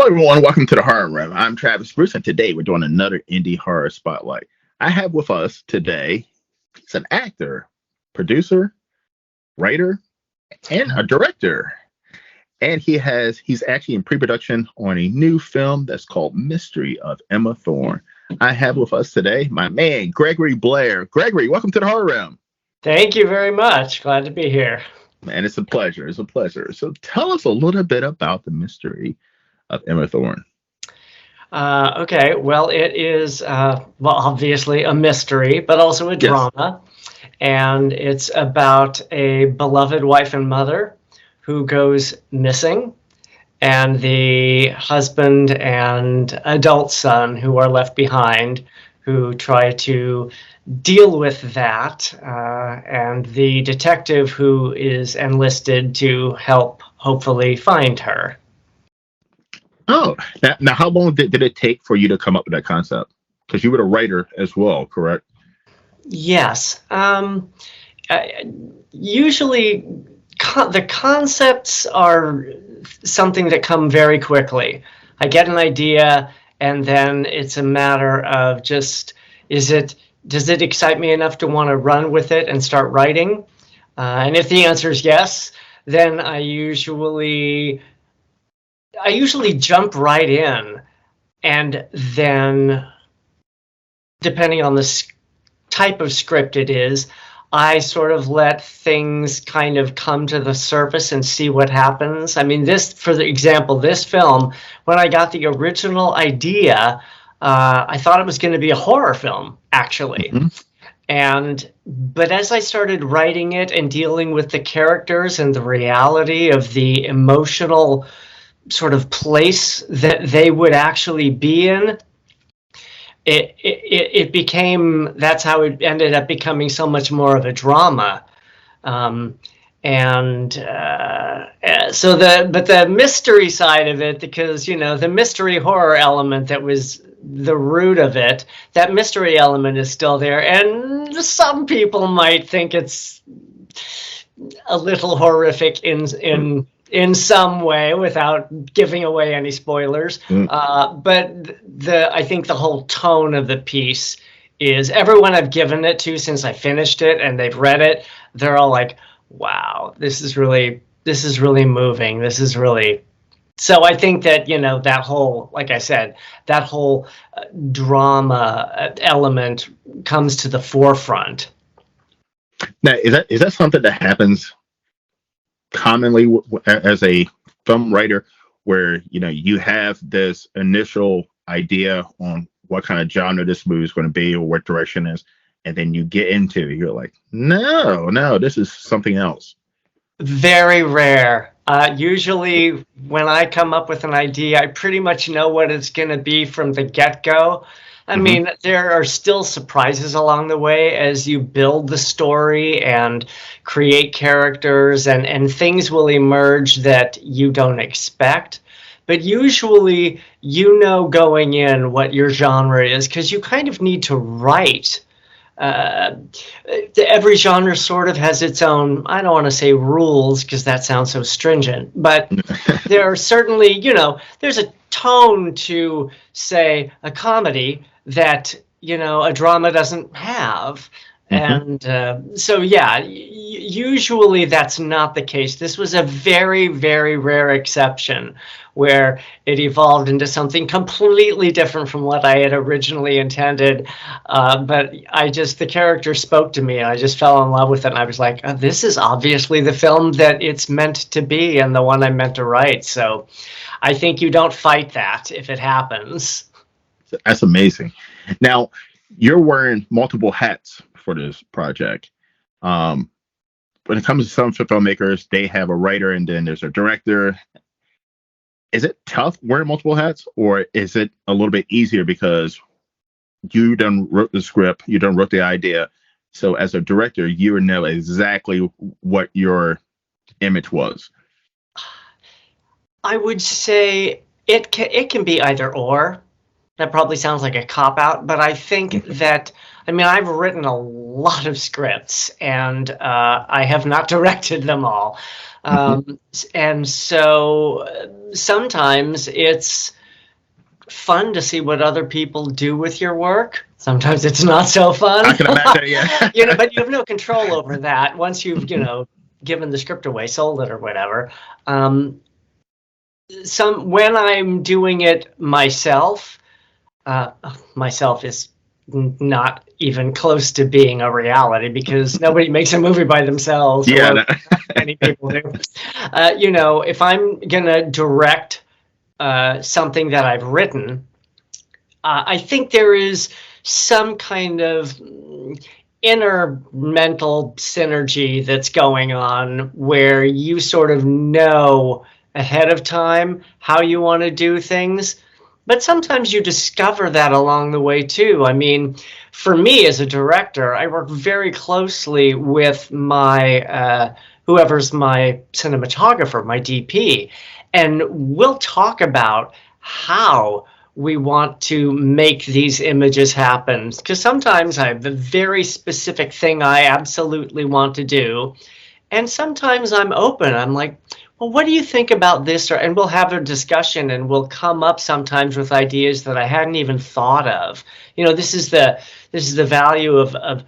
everyone, welcome to the Horror Room. I'm Travis Bruce, and today we're doing another indie horror spotlight. I have with us today, he's an actor, producer, writer, and a director. And he's actually in pre-production on a new film that's called Mystery of Emma Thorn. I have with us today my man, Gregory Blair. Gregory, welcome to the Horror Room. Thank you very much. Glad to be here. Man, it's a pleasure. It's a pleasure. So tell us a little bit about the mystery of Emma Thorn. Okay, well, it is, obviously a mystery, but also a drama. And it's about a beloved wife and mother who goes missing, and the husband and adult son who are left behind, who try to deal with that, and the detective who is enlisted to help hopefully find her. Oh, now how long did it take for you to come up with that concept? Because you were a writer as well, correct? Yes. Usually the concepts are something that come very quickly. I get an idea, and then it's a matter of just, does it excite me enough to want to run with it and start writing? And if the answer is yes, then I usually jump right in, and then depending on the type of script it is, I sort of let things kind of come to the surface and see what happens. I mean, for example, this film, when I got the original idea, I thought it was going to be a horror film, actually. But as I started writing it and dealing with the characters and the reality of the emotional sort of place that they would actually be in, that's how it ended up becoming so much more of a drama. But the mystery side of it, because, the mystery horror element that was the root of it, that mystery element is still there. And some people might think it's a little horrific in some way, without giving away any spoilers. But I think the whole tone of the piece is, everyone I've given it to since I finished it and they've read it, they're all like, wow, this is really moving. This is really... So I think that, that whole, like I said, that whole drama element comes to the forefront. Now, is that something that happens commonly as a film writer, where you have this initial idea on what kind of genre this movie is going to be or what direction is, and then you get into it, you're like, no, this is something else? Very rare. Usually when I come up with an idea, I pretty much know what it's going to be from the get-go. I mean, there are still surprises along the way as you build the story and create characters, and things will emerge that you don't expect. But usually, going in what your genre is, because you kind of need to write. Every genre sort of has its own, I don't want to say rules, because that sounds so stringent, but there are certainly, there's a tone to, say, a comedy that, a drama doesn't have. And usually that's not the case. This was a very, very rare exception where it evolved into something completely different from what I had originally intended. But the character spoke to me, and I just fell in love with it. And I was like, oh, this is obviously the film that it's meant to be and the one I meant to write. So I think you don't fight that if it happens. That's amazing. Now, you're wearing multiple hats for this project. When it comes to some filmmakers, they have a writer and then there's a director. Is it tough wearing multiple hats, or is it a little bit easier because you done wrote the script, you done wrote the idea, so as a director, you know exactly what your image was? I would say it can be either or. That probably sounds like a cop-out, but I think that, I've written a lot of scripts, and I have not directed them all. And so sometimes it's fun to see what other people do with your work. Sometimes it's not so fun. I can imagine, yeah. But you have no control over that once you've, given the script away, sold it or whatever. When I'm doing it myself, myself is not even close to being a reality because nobody makes a movie by themselves. Yeah. Many people do. If I'm gonna direct something that I've written, I think there is some kind of inner mental synergy that's going on where you sort of know ahead of time how you want to do things. But sometimes you discover that along the way too. I mean, for me as a director, I work very closely with my whoever's my cinematographer, my DP, and we'll talk about how we want to make these images happen. Because sometimes I have a very specific thing I absolutely want to do, and sometimes I'm open. I'm like, well, what do you think about this? And we'll have a discussion and we'll come up sometimes with ideas that I hadn't even thought of. This is the value of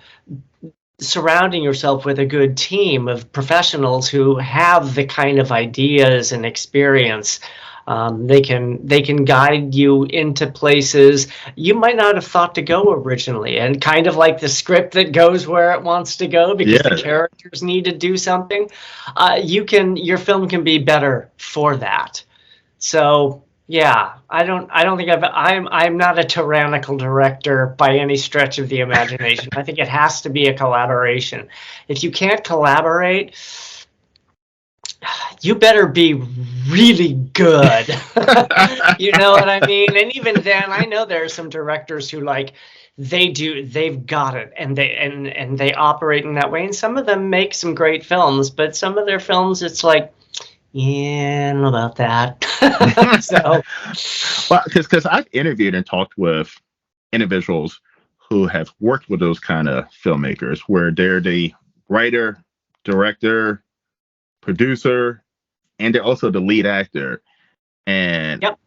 surrounding yourself with a good team of professionals who have the kind of ideas and experience. They can guide you into places you might not have thought to go originally, and kind of like the script that goes where it wants to go because the characters need to do something. Your film can be better for that. So yeah, I don't think I'm not a tyrannical director by any stretch of the imagination. I think it has to be a collaboration. If you can't collaborate, you better be really good. You know what I mean? And even then, I know there are some directors who they've got it and they operate in that way. And some of them make some great films, but some of their films, it's like, yeah, I don't know about that. So, well, because I've interviewed and talked with individuals who have worked with those kind of filmmakers where they're the writer, director, producer, and they're also the lead actor, and yep.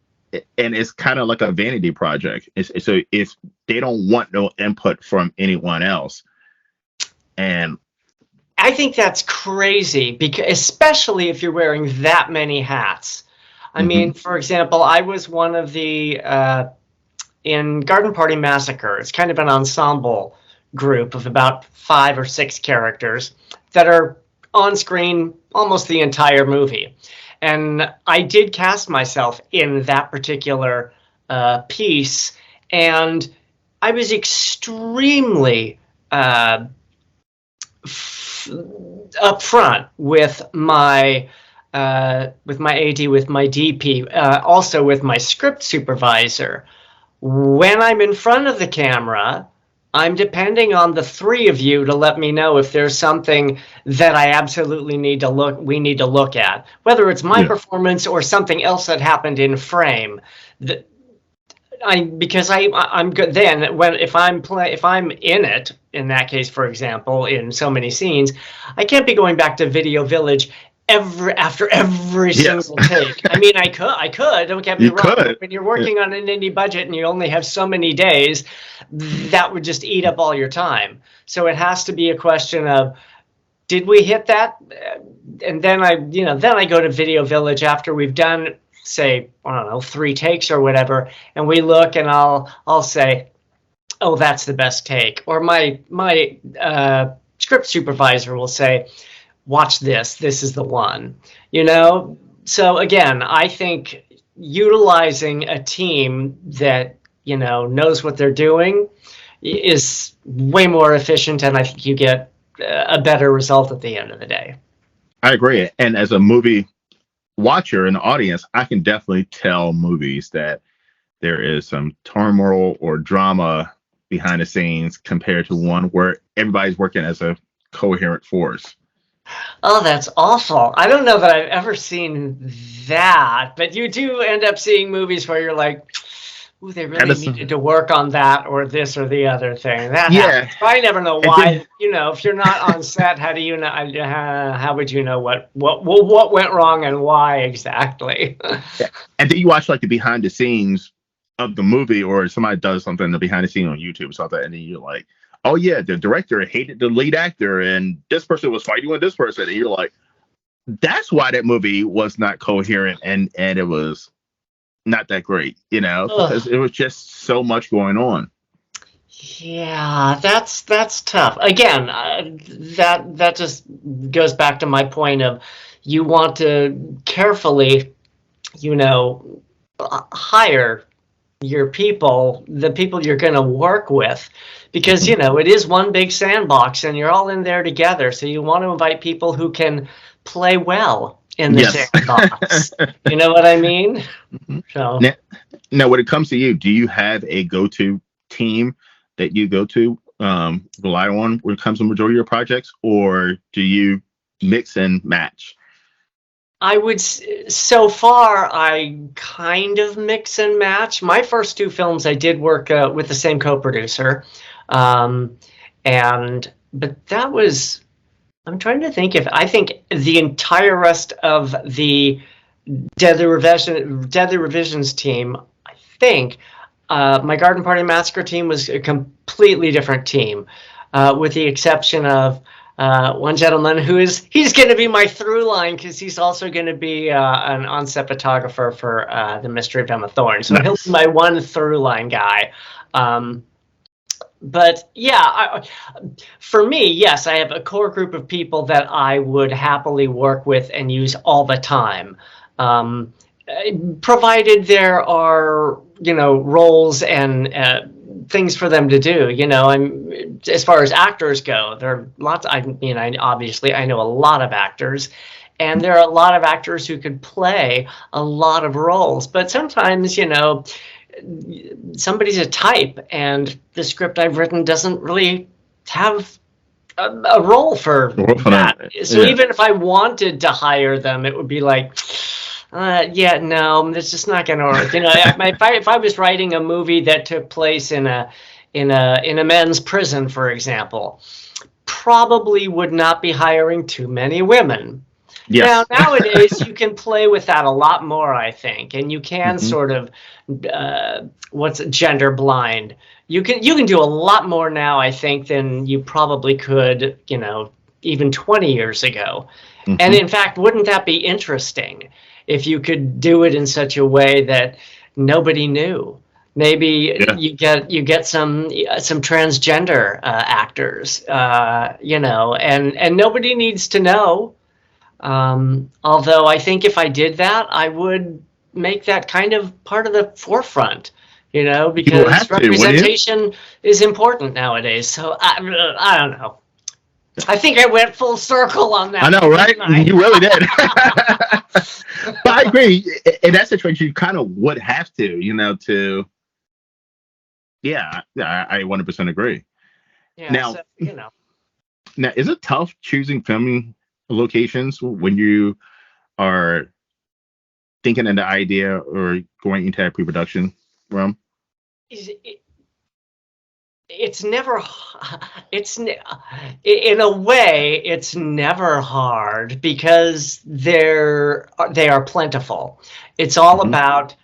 And it's kind of like a vanity project. So if they don't want no input from anyone else, and I think that's crazy, because especially if you're wearing that many hats. I mean, for example, I was one of the in Garden Party Massacre. It's kind of an ensemble group of about 5 or 6 characters that are on screen almost the entire movie. And I did cast myself in that particular piece, and I was extremely upfront with my AD, with my DP, also with my script supervisor. When I'm in front of the camera, I'm depending on the 3 of you to let me know if there's something that I absolutely need to look at, whether it's my performance or something else that happened in frame. Because I'm good then if I'm in it, in that case, for example, in so many scenes, I can't be going back to Video Village after every single take. I mean, I could, don't get me wrong. When you're working on an indie budget and you only have so many days, that would just eat up all your time. So it has to be a question of, did we hit that? And then I go to Video Village after we've done, say, I don't know, 3 takes or whatever, and we look, and I'll say, oh, that's the best take. Or my script supervisor will say, watch this is the one. So again, I think utilizing a team that knows what they're doing is way more efficient, and I think you get a better result at the end of the day. I agree. And as a movie watcher and audience, I can definitely tell movies that there is some turmoil or drama behind the scenes compared to one where everybody's working as a coherent force. Oh, that's awful. I don't know that I've ever seen that, but you do end up seeing movies where you're like, ooh, they really needed to work on that or this or the other thing. That happens. I never know why. If you're not on set, how do you know? How would you know what went wrong and why exactly? And then you watch like the behind the scenes of the movie, or somebody does something behind the scene on YouTube or something, and then you're like, oh yeah, the director hated the lead actor, and this person was fighting with this person, and you're like, that's why that movie was not coherent, and it was not that great, because Ugh. it was just so much going on. Yeah, that's tough. Again, that just goes back to my point of you want to carefully, hire your people, the people you're going to work with, because it is one big sandbox and you're all in there together. So you want to invite people who can play well in the Yes. sandbox. You know what I mean? So now, now, when it comes to you, do you have a go-to team that you go to, rely on when it comes to majority of your projects, or do you mix and match? I would, so far, I kind of mix and match. My first two films, I did work with the same co-producer, um, but that was. I'm trying to think if I think the entire rest of the Deadly Revisions team, I think my Garden Party Massacre team was a completely different team, with the exception of one gentleman he's going to be my through line because he's also going to be an on-set photographer for The Mystery of Emma Thorn. So Nice. he'll be my one through line guy. But yeah, for me, yes, I have a core group of people that I would happily work with and use all the time, provided there are roles and things for them to do. I'm as far as actors go, there are lots. Obviously I know a lot of actors, and there are a lot of actors who could play a lot of roles. But sometimes somebody's a type and the script I've written doesn't really have a role for that. So Yeah. even if I wanted to hire them, it would be like, yeah, no, it's just not going to work. If I was writing a movie that took place in a men's prison, for example, probably would not be hiring too many women. Now, Yes. nowadays, you can play with that a lot more, I think, and you can Hmm. sort of gender blind. You can do a lot more now, I think, than you probably could, even 20 years ago. And Hmm. in fact, wouldn't that be interesting if you could do it in such a way that nobody knew? Maybe Yeah. you get some transgender actors, and nobody needs to know. Although I think if I did that, I would make that kind of part of the forefront, You will because have to, wouldn't you? representation is important nowadays. So I don't know. I think I went full circle on that. I know, right? Didn't I? You really did. But I agree. In that situation, you kind of would have to, yeah, I 100% agree. Yeah. Now, So now, is it tough choosing filming locations when you are thinking of the idea or going into that pre-production realm? it, it's never it's in a way it's never hard because they are plentiful. It's all Hmm. about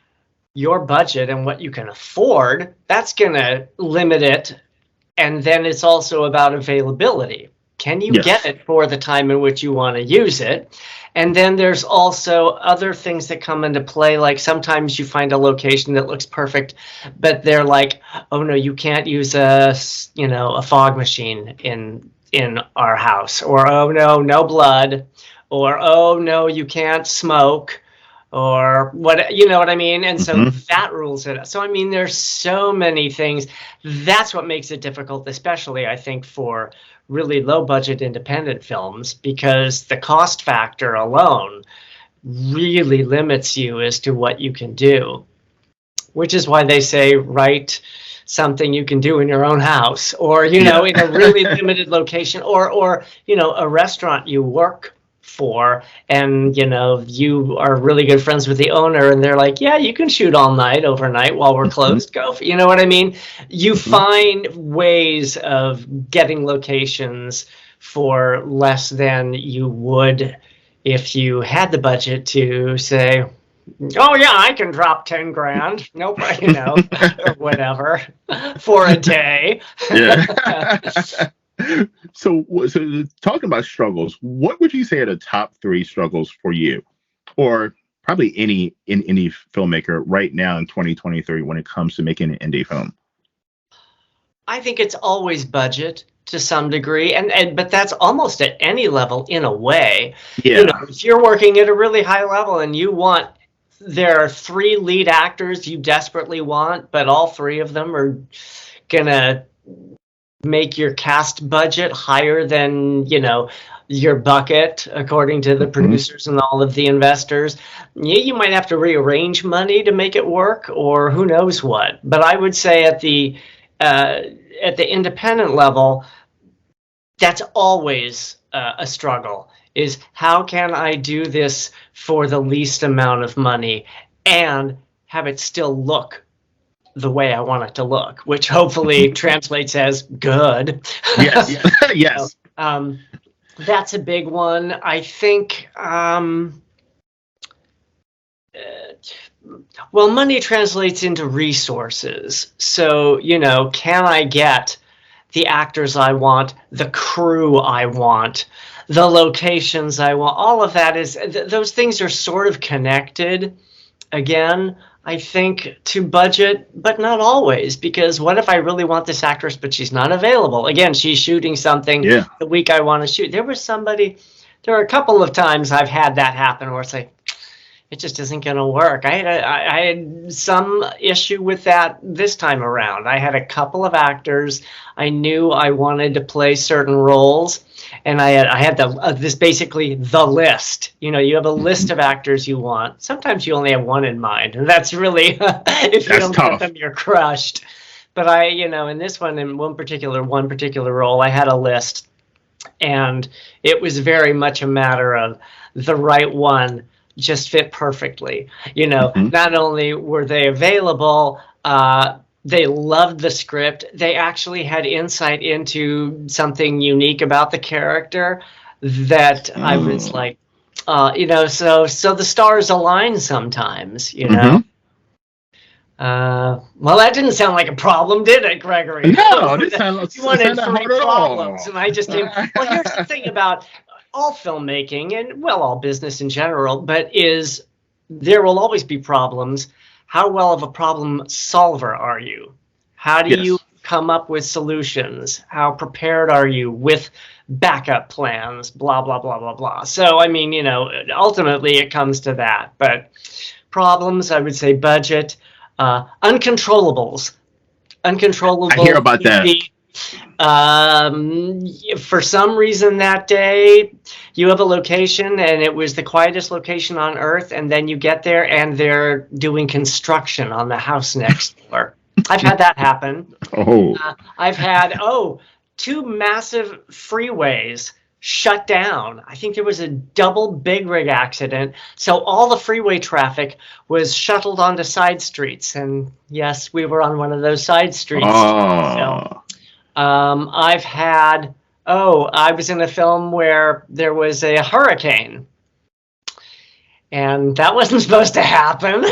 your budget and what you can afford. That's going to limit it. And then it's also about availability. Can you get Yes. it for the time in which you want to use it? And then there's also other things that come into play. Like sometimes you find a location that looks perfect, but they're like, oh no, you can't use a fog machine in our house, or oh no, no blood, or oh no, you can't smoke, or what, what I mean? And so Hmm. that rules it. So I mean, there's so many things. That's what makes it difficult, especially I think for really low budget independent films, because the cost factor alone really limits you as to what you can do, which is why they say write something you can do in your own house, or Yeah. in a really limited location, or a restaurant you work for, and you are really good friends with the owner, and they're like, yeah, you can shoot all night overnight while we're Hmm. closed, go for, what I mean. You Hmm. find ways of getting locations for less than you would if you had the budget to say, Oh yeah, I can drop 10 grand. Nope, or whatever for a day. Yeah. So talking about struggles, what would you say are the top three struggles for you, or probably any filmmaker right now in 2023 when it comes to making an indie film? I think it's always budget to some degree, and but that's almost at any level in a way. Yeah. If you're working at a really high level and there are three lead actors you desperately want, but all three of them are gonna make your cast budget higher than your bucket according to the Hmm. producers and all of the investors. You might have to rearrange money to make it work, or who knows what. But I would say uh, at the independent level, that's always a struggle. Is how can I do this for the least amount of money and have it still look the way I want it to look, which hopefully translates as good. Yes. So, Yes. that's a big one. I think, well, money translates into resources. So, can I get the actors I want, the crew I want, the locations I want? All of that those things are sort of connected again, I think, to budget, but not always, because what if I really want this actress, but she's not available? Again, she's shooting something Yeah. the week I want to shoot. There were a couple of times I've had that happen where it's like, it just isn't going to work. I had some issue with that this time around. I had a couple of actors. I knew I wanted to play certain roles, and I had this basically the list. You have a list of actors you want. Sometimes you only have one in mind, and that's really if you That's don't get tough. them, you're crushed. But in this one, in one particular role, I had a list, and it was very much a matter of the right one just fit perfectly. Hmm. Not only were they available, they loved the script. They actually had insight into something unique about the character that I was Mm. like, so the stars align sometimes. Hmm. Well, that didn't sound like a problem, did it, Gregory? No, this sounds You wanted not three hard at problems, all. and I just didn't. Well, here's the thing about all filmmaking and, well, all business in general, but is there will always be problems. How well of a problem solver are you? How do you Yes. come up with solutions? How prepared are you with backup plans? Blah, blah, blah, blah, blah. So, I mean, ultimately it comes to that. But problems, I would say budget, uncontrollables. I hear Uncontrollable about that. TV. For some reason that day, you have a location and it was the quietest location on earth, and then you get there and they're doing construction on the house next door. I've had that happen. Oh. I've had, two massive freeways shut down. I think there was a double big rig accident. So all the freeway traffic was shuttled onto side streets. And yes, we were on one of those side streets. So Oh. I was in a film where there was a hurricane, and that wasn't supposed to happen.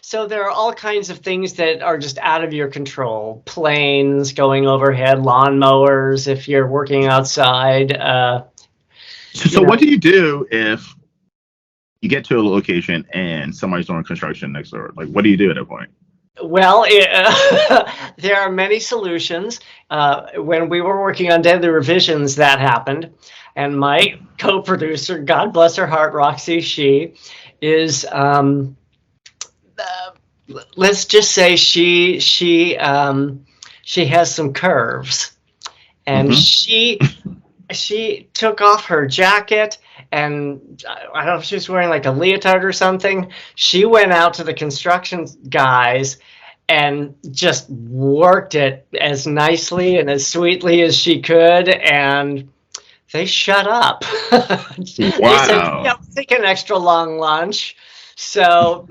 So there are all kinds of things that are just out of your control. Planes going overhead, lawnmowers if you're working outside. So what do you do if you get to a location and somebody's doing construction next door? Like, what do you do at that point? Well, there are many solutions. When we were working on Deadly Revisions, that happened. And my co-producer, God bless her heart, Roxy, she is, let's just say she has some curves. And Hmm. she took off her jacket, and I don't know if she was wearing like a leotard or something. She went out to the construction guys and just worked it as nicely and as sweetly as she could, and they shut up. They said, Wow. yeah, take an extra long lunch. So,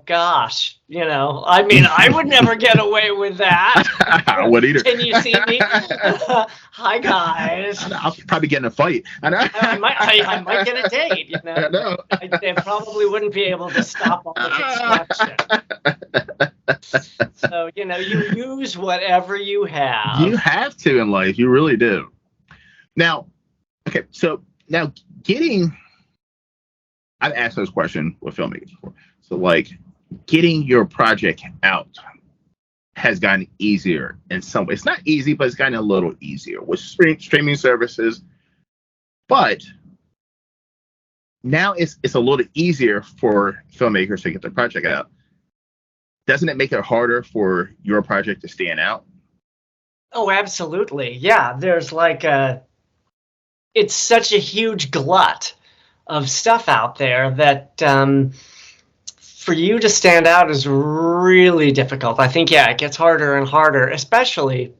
gosh, I mean, I would never get away with that. I would either. Can you see me? Hi, guys. I'll probably get in a fight. I might get a date, I know. They probably wouldn't be able to stop all the construction. So, you use whatever you have. You have to in life. You really do. Now, okay, so now I've asked this question with filmmakers before. So, like, getting your project out has gotten easier in some ways. It's not easy, but it's gotten a little easier with streaming services. But now it's a little easier for filmmakers to get their project out. Doesn't it make it harder for your project to stand out? Oh, absolutely. Yeah, there's it's such a huge glut of stuff out there that for you to stand out is really difficult. I think, yeah, it gets harder and harder, especially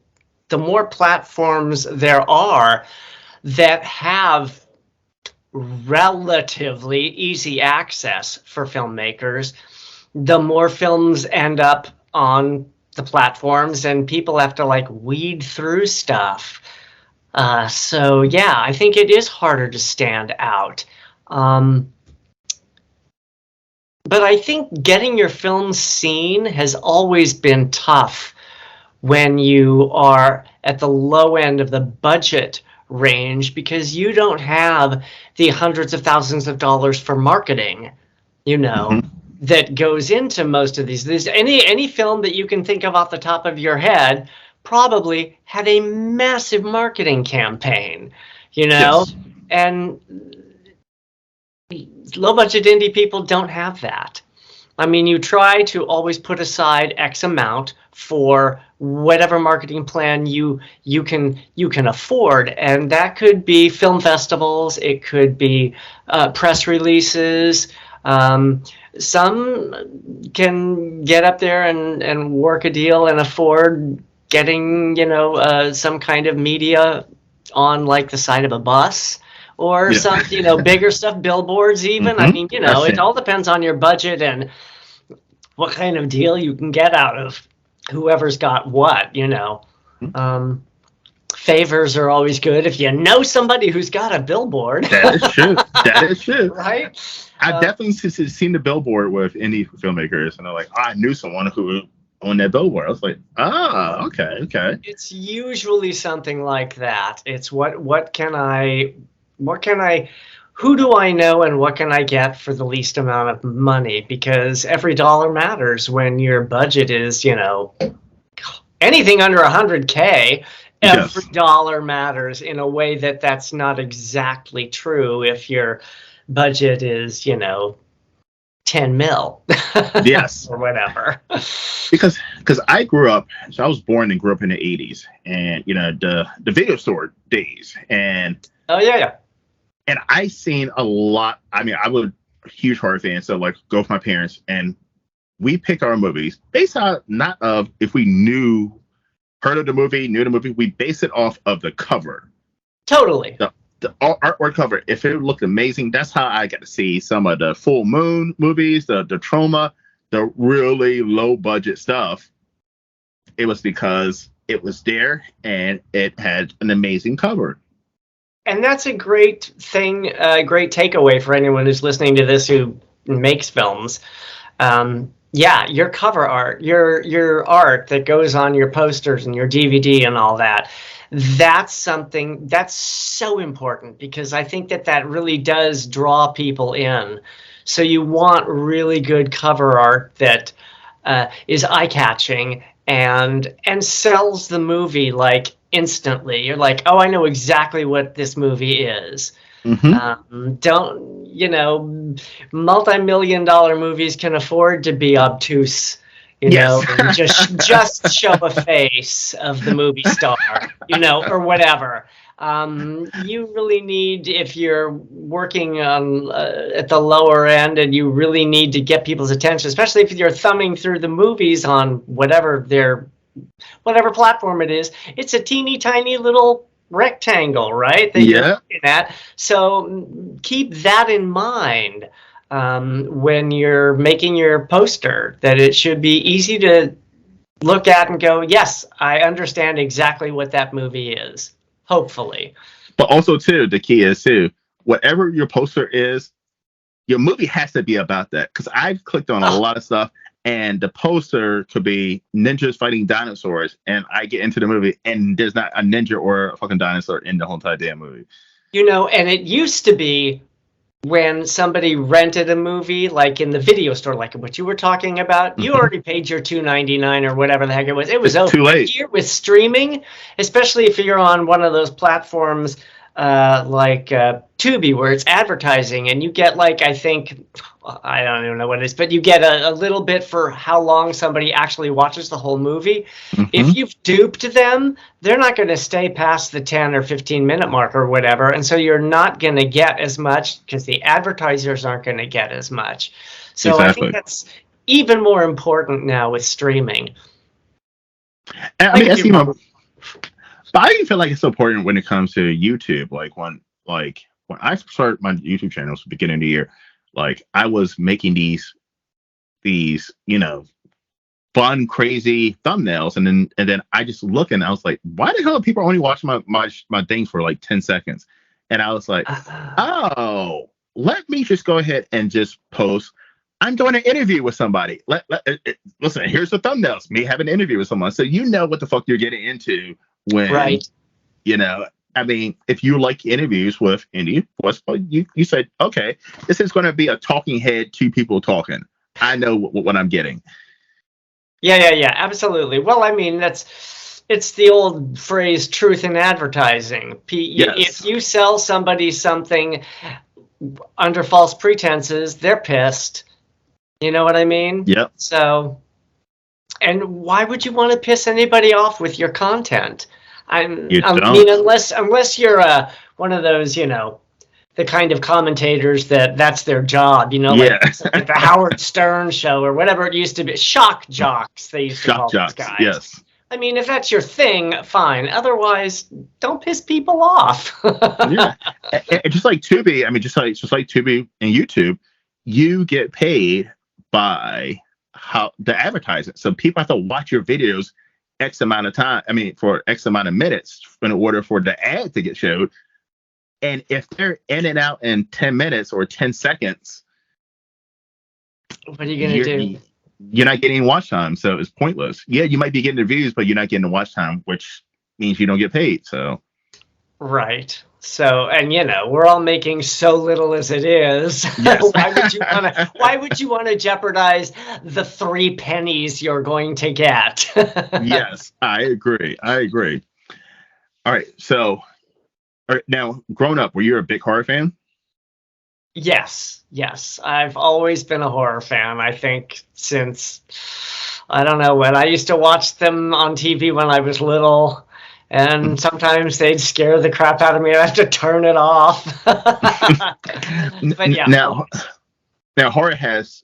the more platforms there are that have relatively easy access for filmmakers, the more films end up on the platforms and people have to weed through stuff. So yeah, I think it is harder to stand out. But I think getting your film seen has always been tough when you are at the low end of the budget range because you don't have the hundreds of thousands of dollars for marketing, that goes into most of these. Any film that you can think of off the top of your head probably had a massive marketing campaign, Yes. and low budget indie people don't have that. I mean, you try to always put aside X amount for whatever marketing plan you can afford, and that could be film festivals, it could be press releases. Some can get up there and work a deal and afford getting some kind of media on the side of a bus or some bigger stuff, billboards even. I mean, it all depends on your budget and what kind of deal you can get out of whoever's got what. Favors are always good if you know somebody who's got a billboard. That is true. That is true. Right? I've definitely seen the billboard with indie filmmakers, and they're like, I knew someone who on that billboard. I was like, okay. It's usually something like that. It's who do I know and what can I get for the least amount of money? Because every dollar matters when your budget is, anything under 100K. Every dollar matters in a way that's not exactly true if your budget is, 10 mil. Yes. Or whatever. Because I grew up, so I was born and grew up in the 80s, and the video store days, and oh yeah. And I seen a lot. I mean, I was a huge horror fan, so go with my parents, and we picked our movies based on not of if we heard of the movie, knew the movie. We base it off of the cover. Totally. The artwork cover. If it looked amazing, that's how I got to see some of the Full Moon movies, the Trauma, the really low budget stuff. It was because it was there and it had an amazing cover. And that's a great thing, a great takeaway for anyone who's listening to this who makes films. Yeah, your cover art, your art that goes on your posters and your DVD and all that, that's something that's so important because I think that really does draw people in. So you want really good cover art that is eye-catching and sells the movie instantly. You're like, oh, I know exactly what this movie is. Don't multi-million-dollar movies can afford to be obtuse, and just show a face of the movie star, or whatever. You really need, if you're working on at the lower end and you really need to get people's attention, especially if you're thumbing through the movies on whatever platform it is, it's a teeny tiny little rectangle, right? That you're looking at. So keep that in mind. when you're making your poster, that it should be easy to look at and go, yes, I understand exactly what that movie is, hopefully. But also, too, the key is, too, whatever your poster is, your movie has to be about that. Because I've clicked on a lot of stuff, and the poster could be ninjas fighting dinosaurs, and I get into the movie, and there's not a ninja or a fucking dinosaur in the whole entire damn movie. You know, and it used to be when somebody rented a movie, like in the video store, like what you were talking about, you already paid your $2.99 or whatever the heck it was. It was It's over. too late. Here with streaming, especially if you're on one of those platforms like Tubi, where it's advertising, and you get, like, I think, I don't even know what it is, but you get a little bit for how long somebody actually watches the whole movie. If you've duped them, they're not going to stay past the 10 or 15-minute mark or whatever, and so you're not going to get as much because the advertisers aren't going to get as much. So exactly. I think that's even more important now with streaming. And, I mean, that's even, but I even feel like it's important when it comes to YouTube. Like when I started my YouTube channels at the beginning of the year, like I was making these fun, crazy thumbnails, and then I just look and I was like, why the hell are people only watching my things for like 10 seconds? And I was like, oh, let me just go ahead and just post. I'm doing an interview with somebody. Listen, here's the thumbnails. Me having an interview with someone, so you know what the fuck you're getting into when, right? I mean, if you like interviews with Indy, you said, okay, this is going to be a talking head, two people talking. I know what I'm getting. Yeah, absolutely. Well, I mean, it's the old phrase, truth in advertising. Yes. If you sell somebody something under false pretenses, they're pissed. You know what I mean? Yep. So, and why would you want to piss anybody off with your content? I mean, unless you're one of those, the kind of commentators that's their job, like the Howard Stern show or whatever it used to be. Shock jocks, they used to call these guys. Yes. I mean, if that's your thing, fine. Otherwise, don't piss people off. Yeah. And just like Tubi, I mean, just like Tubi and YouTube, you get paid by the advertising. So people have to watch your videos X amount of time. I mean, for X amount of minutes in order for the ad to get showed. And if they're in and out in 10 minutes or 10 seconds, what are you going to do? You're not getting watch time, so it's pointless. Yeah, you might be getting the views, but you're not getting the watch time, which means you don't get paid. So, right. So, and we're all making so little as it is. Yes. Why would you want to jeopardize the 3 pennies you're going to get? Yes, I agree. All right. So, now, growing up, were you a big horror fan? Yes. I've always been a horror fan. I think since, I don't know, when I used to watch them on TV when I was little, and sometimes they'd scare the crap out of me. I'd have to turn it off. But yeah. Now horror has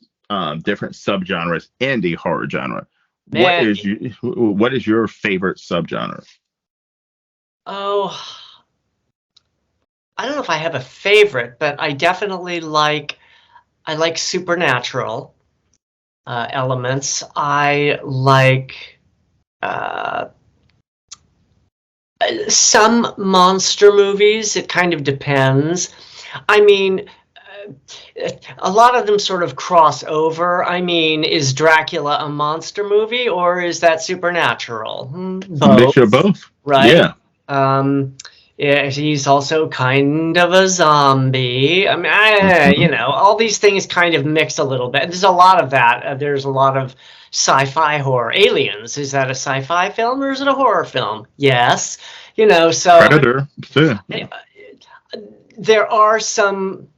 different subgenres in the horror genre. Man, what is your favorite subgenre? Oh, I don't know if I have a favorite, but I definitely like supernatural elements. I like some monster movies. It kind of depends. I mean, a lot of them sort of cross over. I mean, is Dracula a monster movie or is that supernatural? Both. Mixture of both. Right? Yeah. Yeah, he's also kind of a zombie. I mean, all these things kind of mix a little bit. There's a lot of that. There's a lot of sci-fi horror. Aliens, is that a sci-fi film or is it a horror film? Yes. So Predator. Yeah. There are some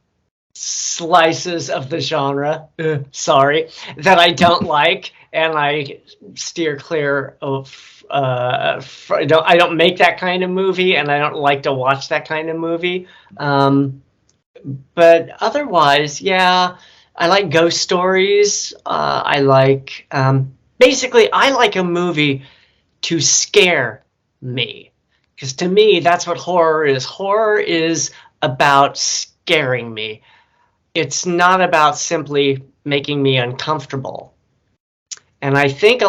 slices of the genre, that I don't like, and I steer clear of. I don't make that kind of movie, and I don't like to watch that kind of movie. But otherwise, yeah, I like ghost stories. I like basically I like a movie to scare me, because to me that's what horror is. Horror is about scaring me. it's not about simply making me uncomfortable. And I think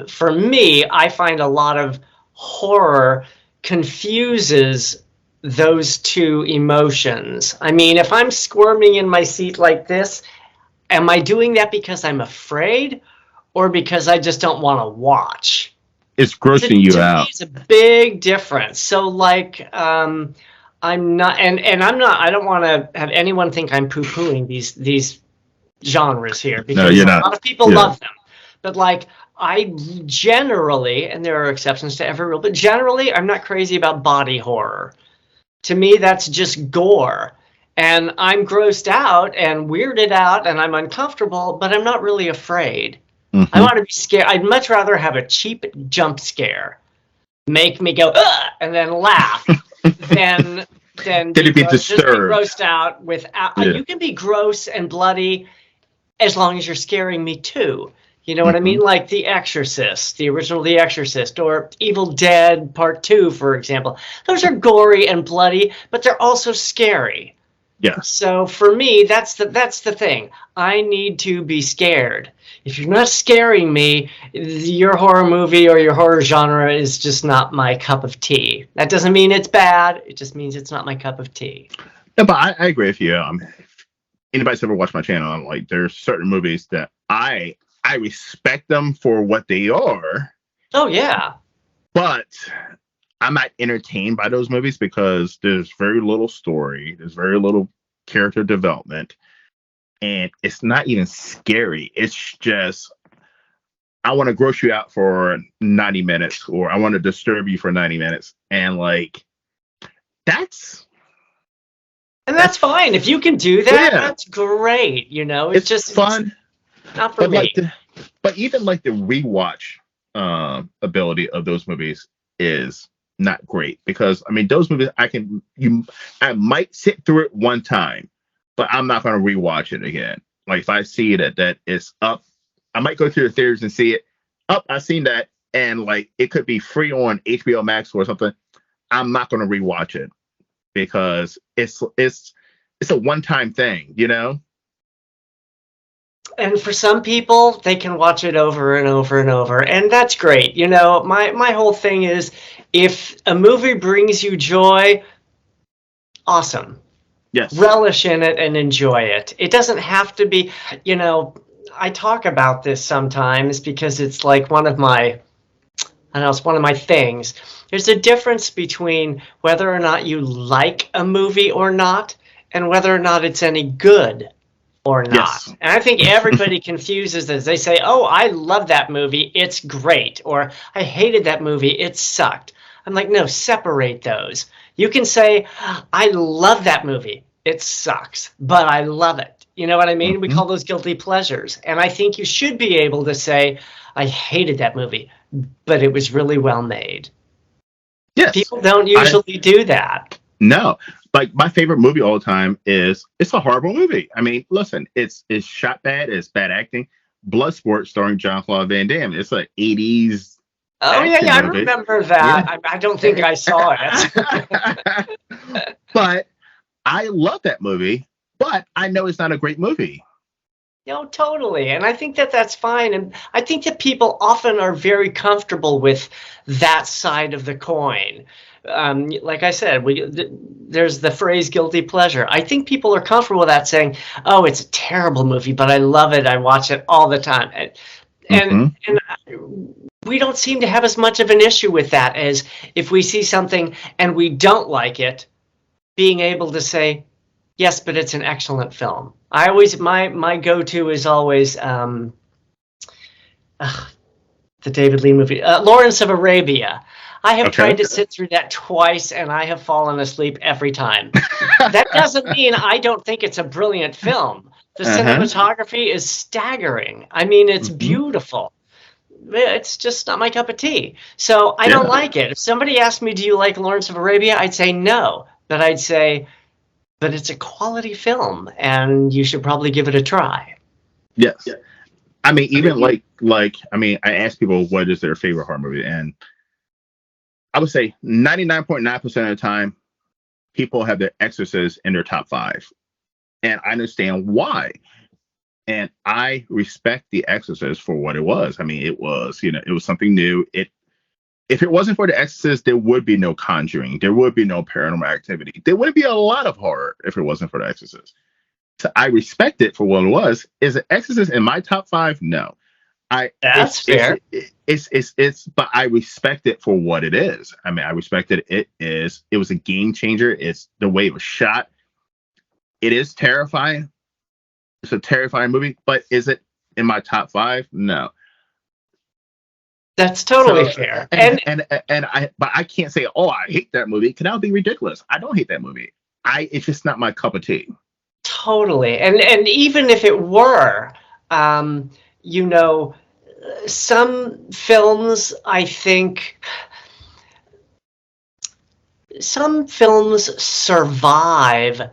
for me, I find a lot of horror confuses those two emotions. I mean, if I'm squirming in my seat like this, am I doing that because I'm afraid or because I just don't want to watch? It's grossing you To me, out. it's a big difference. So, like, I'm not, and I'm not. I don't want to have anyone think I'm poo-pooing these genres here No, because you're a not. lot of people Yeah. love them. But like, I generally, and there are exceptions to every rule, but generally, I'm not crazy about body horror. To me, that's just gore. And I'm grossed out and weirded out and I'm uncomfortable, but I'm not really afraid. I Hmm. want to be scared. I'd much rather have a cheap jump scare make me go ugh, and then laugh than Did it be just be disturbed? grossed out without. Yeah. You can be gross and bloody as long as you're scaring me too. You know what I Hmm. mean? Like The Exorcist, the original The Exorcist, or Evil Dead Part 2, for example. Those are gory and bloody, but they're also scary. Yes. So for me, that's the thing. I need to be scared. If you're not scaring me, your horror movie or your horror genre is just not my cup of tea. That doesn't mean it's bad. It just means it's not my cup of tea. No, but I agree with you. Anybody's ever watched my channel, I'm like, there's certain movies that I respect them for what they are, Oh yeah. but I'm not entertained by those movies because there's very little story, there's very little character development, and it's not even scary. It's just I want to gross you out for 90 minutes, or I want to disturb you for 90 minutes, and like that's And that's that's fine. If you can do that, yeah, that's great. You know, it's it's fun, not for but like me. the but even like the rewatch ability of those movies is not great because I mean those movies I might sit through it one time, but I'm not going to rewatch it again. Like if I see that it's up, I might go through the theaters and see it up. I've seen that, and like it could be free on HBO Max or something. I'm not going to rewatch it because it's a one time thing, you know. And for some people, they can watch it over and over and over, and that's great. You know, my whole thing is if a movie brings you joy, awesome. Yes. Relish in it and enjoy it. It doesn't have to be, you know, I talk about this sometimes because it's like one of my, I don't know, it's one of my things. There's a difference between whether or not you like a movie or not and whether or not it's any good or Yes. not. And I think everybody confuses this. They say, "Oh, I love that movie. It's great," or "I hated that movie. It sucked." I'm like, "No, separate those." You can say, "I love that movie. It sucks, but I love it." You know what I mean? We Hmm. call those guilty pleasures. And I think you should be able to say, "I hated that movie, but it was really well made." Yes. People don't I usually do that. No, like my favorite movie all the time is it's a horrible movie. I mean, listen, it's shot bad, it's bad acting. Bloodsport starring John Claude Van Damme. It's an '80s Oh yeah, action yeah, I movie. remember Yeah. that. I don't think I saw it. But I love that movie, but I know it's not a great movie. No, totally. And I think that that's fine. And I think that people often are very comfortable with that side of the coin. Like I said, there's the phrase guilty pleasure. I think people are comfortable with that saying, oh, it's a terrible movie, but I love it. I watch it all the time. And, Hmm. and we don't seem to have as much of an issue with that as if we see something and we don't like it, being able to say, yes, but it's an excellent film. I always my go-to is always the David Lean movie, Lawrence of Arabia. I have Okay. tried to sit through that twice, and I have fallen asleep every time. That doesn't mean I don't think it's a brilliant film. The Uh-huh. cinematography is staggering. I mean, it's Hmm. beautiful. It's just not my cup of tea. So I don't Yeah. like it. If somebody asked me, do you like Lawrence of Arabia? I'd say no. But I'd say, but it's a quality film, and you should probably give it a try. Yes. I mean, even like I mean, I ask people what is their favorite horror movie, and I would say 99.9% of the time, people have The Exorcist in their top five. and I understand why. And I respect The Exorcist for what it was. I mean, it was, it was something new. If it wasn't for The Exorcist, there would be no Conjuring. There would be no Paranormal Activity. There would be a lot of horror if it wasn't for The Exorcist. So I respect it for what it was. Is The Exorcist in my top five? No. I That's fair. but I respect it for what it is. I mean, I respect it. It was a game changer. It's the way it was shot. It is terrifying. It's a terrifying movie, but is it in my top five? No. That's totally fair. But I can't say, oh, I hate that movie, because that would be ridiculous. I don't hate that movie. It's just not my cup of tea. Totally. And even if it were, you know, some films, I think, some films survive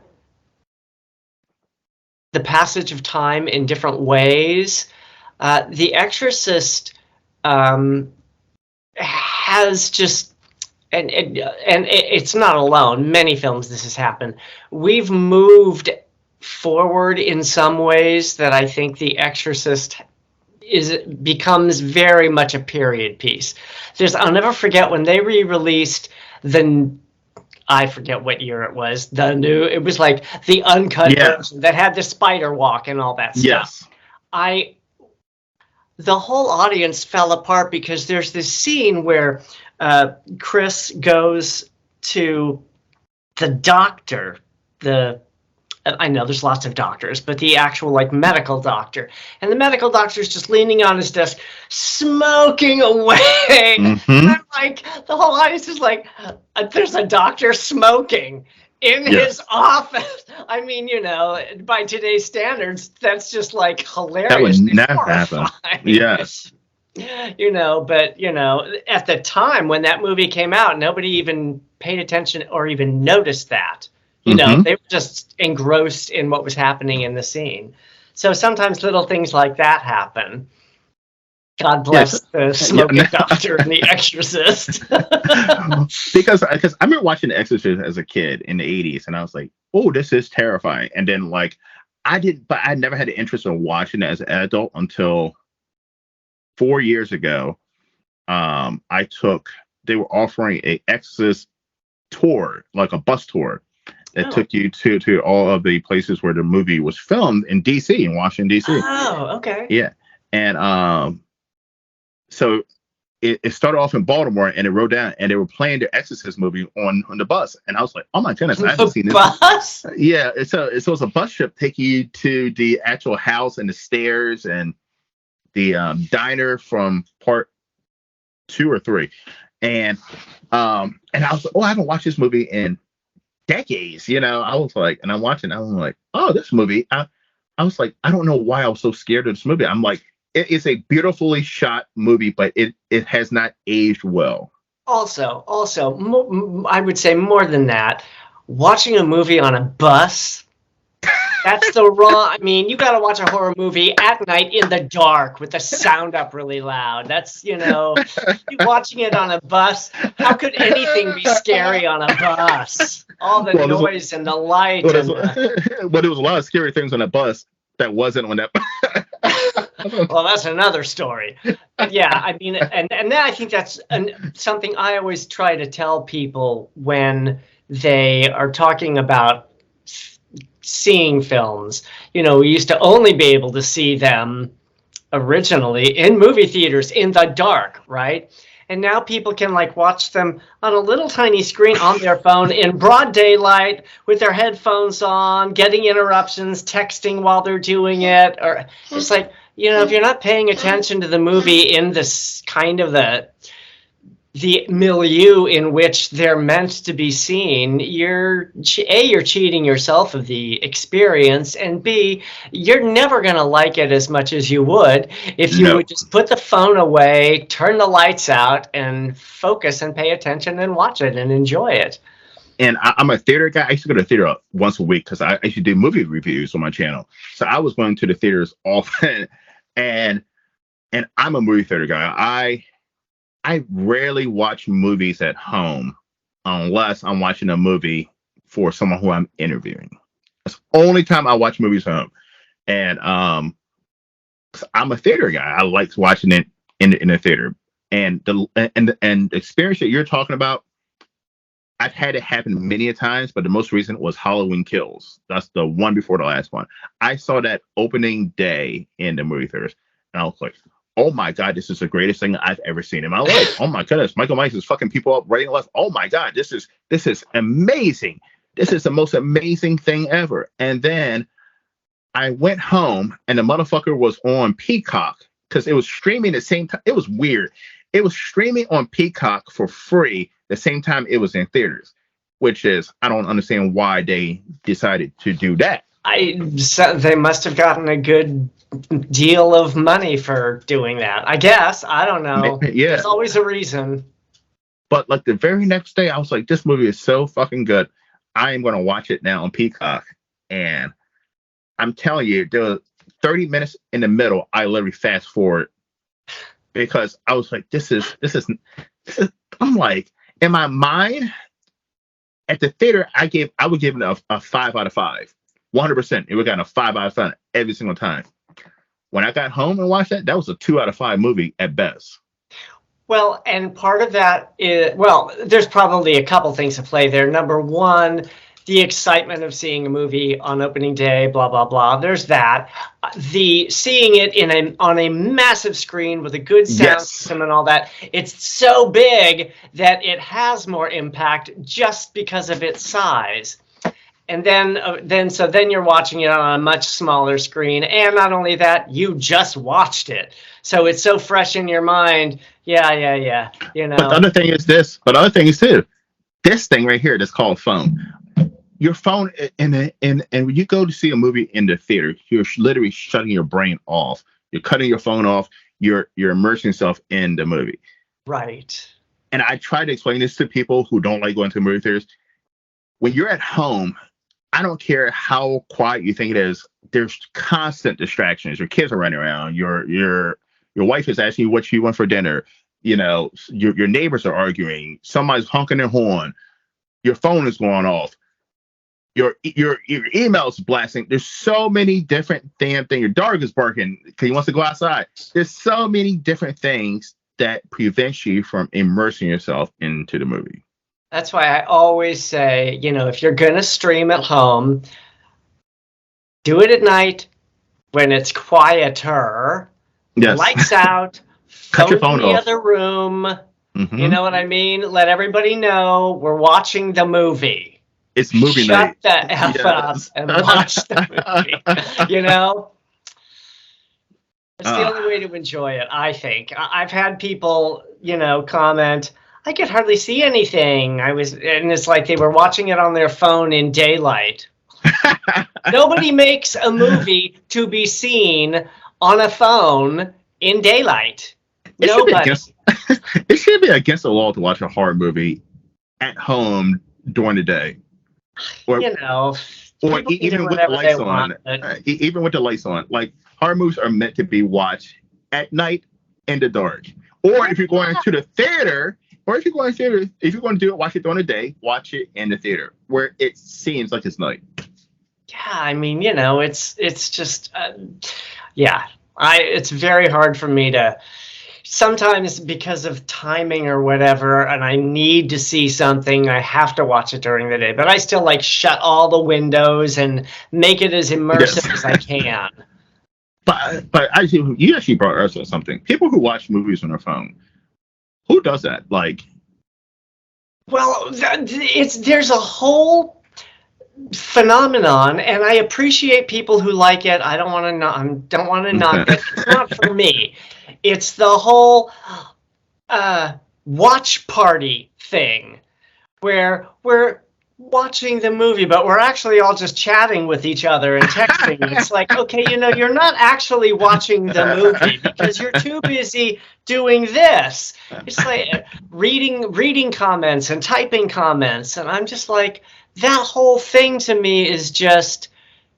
the passage of time in different ways. The Exorcist has just, and it's not alone. Many films this has happened. We've moved forward in some ways that I think The Exorcist becomes very much a period piece. I'll never forget when they re-released I forget what year it was. It was like the uncut version that had the spider walk and all that stuff. Yes. The whole audience fell apart because there's this scene where Chris goes to the doctor, I know there's lots of doctors, but the actual medical doctor. And the medical doctor's just leaning on his desk, smoking away. Mm-hmm. I'm like, the whole audience is like, there's a doctor smoking in his office. I mean, by today's standards, that's just hilarious. That would never happen. Yes. But at the time when that movie came out, nobody even paid attention or even noticed that. They were just engrossed in what was happening in the scene. So sometimes little things like that happen. God bless the smoking doctor and The Exorcist. because I remember watching The Exorcist as a kid in the 80s, and I was like, oh, this is terrifying. And then I never had an interest in watching it as an adult until 4 years ago. They were offering a Exorcist tour, like a bus tour. That took you to all of the places where the movie was filmed in D.C., in Washington, D.C. Oh, okay. Yeah. And so it started off in Baltimore, and it rode down, and they were playing the Exorcist movie on the bus. And I was like, oh, my goodness, I haven't seen this. Bus? Yeah. So it was a bus trip taking you to the actual house and the stairs and the diner from part 2 or 3. And I was like, oh, I haven't watched this movie in decades. I was like, and I'm watching, I'm like, oh, this movie. I was like, I don't know why I was so scared of this movie. I'm like, it is a beautifully shot movie, but it has not aged well. Also, I would say more than that, watching a movie on a bus, that's the wrong. I mean, you got to watch a horror movie at night in the dark with the sound up really loud. That's, watching it on a bus. How could anything be scary on a bus? All the noise and the light. But there was a lot of scary things on that bus that wasn't on that. Well, that's another story. But yeah, I mean, and then I think that's something I always try to tell people when they are talking about seeing films. We used to only be able to see them originally in movie theaters in the dark, right? And now people can watch them on a little tiny screen on their phone in broad daylight with their headphones on, getting interruptions, texting while they're doing it. Or it's like, if you're not paying attention to the movie in this kind of the milieu in which they're meant to be seen, you're cheating yourself of the experience, and B, you're never going to like it as much as you would if you would just put the phone away, turn the lights out, and focus and pay attention and watch it and enjoy it. And I'm a theater guy. I used to go to the theater once a week because I used to do movie reviews on my channel. So I was going to the theaters often, and I'm a movie theater guy. I rarely watch movies at home unless I'm watching a movie for someone who I'm interviewing. That's the only time I watch movies home. And I'm a theater guy. I like watching it in the theater. And the experience that you're talking about, I've had it happen many a times, but the most recent was Halloween Kills. That's the one before the last one. I saw that opening day in the movie theaters, and I was like, "Oh my god, this is the greatest thing I've ever seen in my life! Oh my goodness, Michael Myers is fucking people up right and left. Oh my god, this is amazing. This is the most amazing thing ever." And then I went home, and the motherfucker was on Peacock because it was streaming the same time. It was weird. It was streaming on Peacock for free the same time it was in theaters, which is, I don't understand why they decided to do that. They must have gotten a good deal of money for doing that. I guess. I don't know. Yeah. There's always a reason. But like the very next day, I was like, this movie is so fucking good. I am going to watch it now on Peacock. And I'm telling you, there were 30 minutes in the middle, I literally fast forward because I was like, this is, I'm like, in my mind, at the theater, I would give it a 5 out of 5. 100%. It would have gotten a 5 out of 5 every single time. When I got home and watched that was a 2 out of 5 movie at best. Well, and part of that is, well, there's probably a couple things to play there. Number one, the excitement of seeing a movie on opening day, blah, blah, blah. There's that. The seeing it on a massive screen with a good sound system and all that, it's so big that it has more impact just because of its size. And then you're watching it on a much smaller screen. And not only that, you just watched it. So it's so fresh in your mind. Yeah. You know. But the other thing is too, this thing right here that's called phone. Your phone, and when you go to see a movie in the theater, you're literally shutting your brain off. You're cutting your phone off. You're immersing yourself in the movie. Right. And I try to explain this to people who don't like going to movie theaters. When you're at home, I don't care how quiet you think it is. There's constant distractions. Your kids are running around. Your wife is asking you what you want for dinner. You know, your neighbors are arguing. Somebody's honking their horn. Your phone is going off. Your email's blasting. There's so many different damn things. Your dog is barking because he wants to go outside. There's so many different things that prevents you from immersing yourself into the movie. That's why I always say, you know, if you're going to stream at home, do it at night when it's quieter, lights out, cut your phone in the off. Other room. Mm-hmm. You know what I mean? Let everybody know we're watching the movie. It's movie night. Shut the F up and watch the movie. You know? It's the only way to enjoy it, I think. I've had people, you know, comment, I could hardly see anything. And it's like they were watching it on their phone in daylight. Nobody makes a movie to be seen on a phone in daylight. Nobody. It should be against the law to watch a horror movie at home during the day. Or, you know, or even with the lights on. Even with the lights on. Like, horror movies are meant to be watched at night in the dark. Or if you're going to the theater, if you're going to do it, watch it during the day, watch it in the theater where it seems like it's night. Yeah, I mean, you know, it's just, it's very hard for me to, sometimes because of timing or whatever, and I need to see something, I have to watch it during the day. But I still like shut all the windows and make it as immersive as I can. But you actually brought us up something. People who watch movies on their phone, who does that? Like, well, there's a whole phenomenon, and I appreciate people who like it. I don't want to knock it. It's not for me. It's the whole watch party thing where we're watching the movie, but we're actually all just chatting with each other and texting. It's like, okay, you know, you're not actually watching the movie because you're too busy doing this. It's like reading comments and typing comments, and I'm just like, that whole thing to me is just,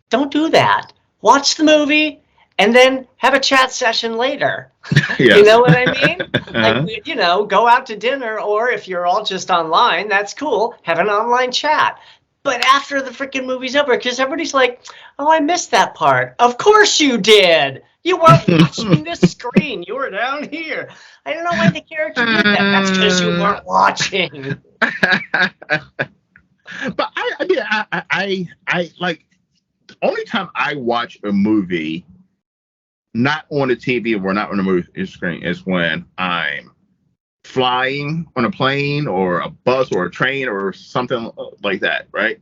don't do that. Watch the movie and then have a chat session later. Yes. You know what I mean? Like, you know, go out to dinner, or if you're all just online, that's cool. Have an online chat. but after the freaking movie's over, because everybody's like, oh, I missed that part. Of course you did. You weren't watching this screen. You were down here. I don't know why the character did that. That's because you weren't watching. But I mean, I like, the only time I watch a movie not on the TV or not on the movie screen is when I'm flying on a plane or a bus or a train or something like that, right?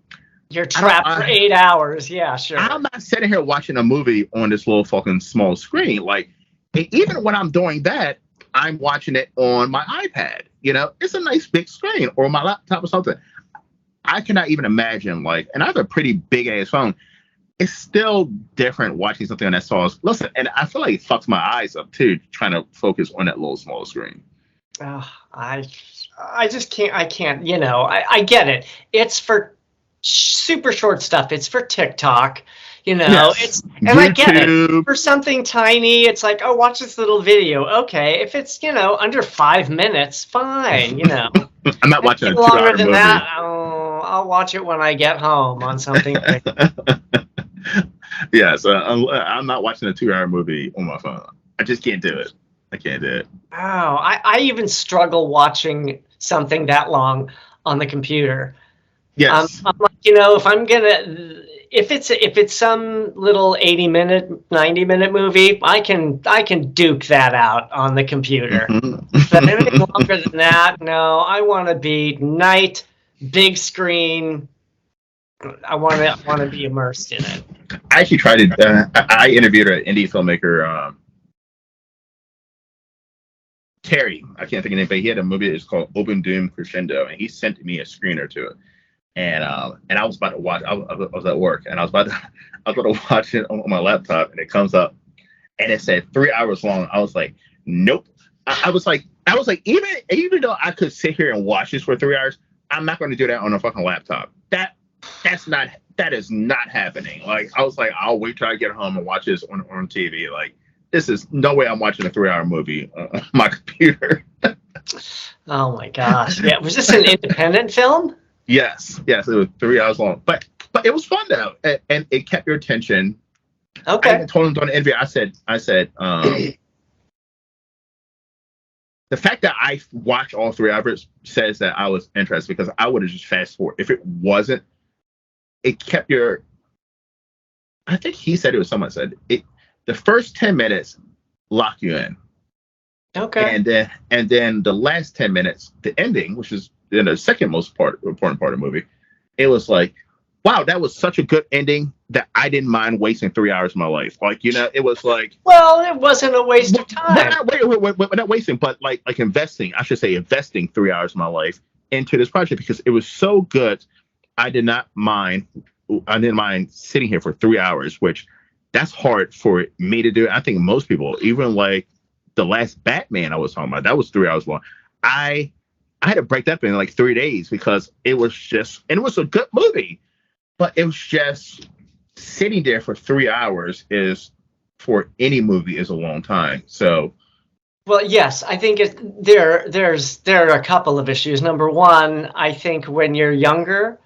You're trapped for 8 hours. Yeah, sure. I'm not sitting here watching a movie on this little fucking small screen. Like, even when I'm doing that, I'm watching it on my iPad. You know, it's a nice big screen, or my laptop or something. I cannot even imagine, like, and I have a pretty big ass phone. It's still different watching something on that small. Listen, and I feel like it fucks my eyes up too, trying to focus on that little small screen. I just can't. I can't. You know, I get it. It's for super short stuff. It's for TikTok. You know, Yes. and I get it. For something tiny, it's like, oh, watch this little video. Okay, if it's, you know, under 5 minutes, fine. You know, I'm not watching a 2 longer hour than movie. that. Oh, I'll watch it when I get home on something. Yes, I'm not watching a 2 hour movie on my phone. I just can't do it. I can't do it. Oh, I even struggle watching something that long on the computer. Yes. I'm like, you know, if it's some little 80-minute, 90-minute movie, I can duke that out on the computer. Mhm. But anything longer than that, no. I want to be night, big screen. I want to be immersed in it. I actually tried to. I interviewed an indie filmmaker, Terry. I can't think of name, but he had a movie that's called Open Doom Crescendo, and he sent me a screener to it. And I was about to watch. I was at work, and I was about to watch it on my laptop, and it comes up, and it said 3 hours long. I was like, nope. I was like, even though I could sit here and watch this for 3 hours, I'm not going to do that on a fucking laptop. That is not happening. Like, I was like, I'll wait till I get home and watch this on TV. Like, this is no way I'm watching a 3 hour movie on my computer. Oh my gosh! Yeah, was this an independent film? Yes, it was 3 hours long, but it was fun though, and it kept your attention. Okay. I even told him during the interview. I said, the fact that I watched all 3 hours says that I was interested, because I would have just fast forward. If it wasn't, it kept your. I think he said it was someone said it. The first 10 minutes lock you in. Okay. And then the last 10 minutes, the ending, which is the second most important part of the movie, it was like, wow, that was such a good ending that I didn't mind wasting 3 hours of my life. Like, you know, it was like, well, it wasn't a waste of time. Not wasting, but like investing. I should say investing 3 hours of my life into this project, because it was so good. I didn't mind sitting here for 3 hours, which that's hard for me to do. I think most people, even like the last Batman I was talking about, that was 3 hours long. I had to break that in like 3 days, because it was just, and it was a good movie, but it was just sitting there for 3 hours is, for any movie, is a long time. So, well, yes, I think there are a couple of issues. Number one, I think when you're younger,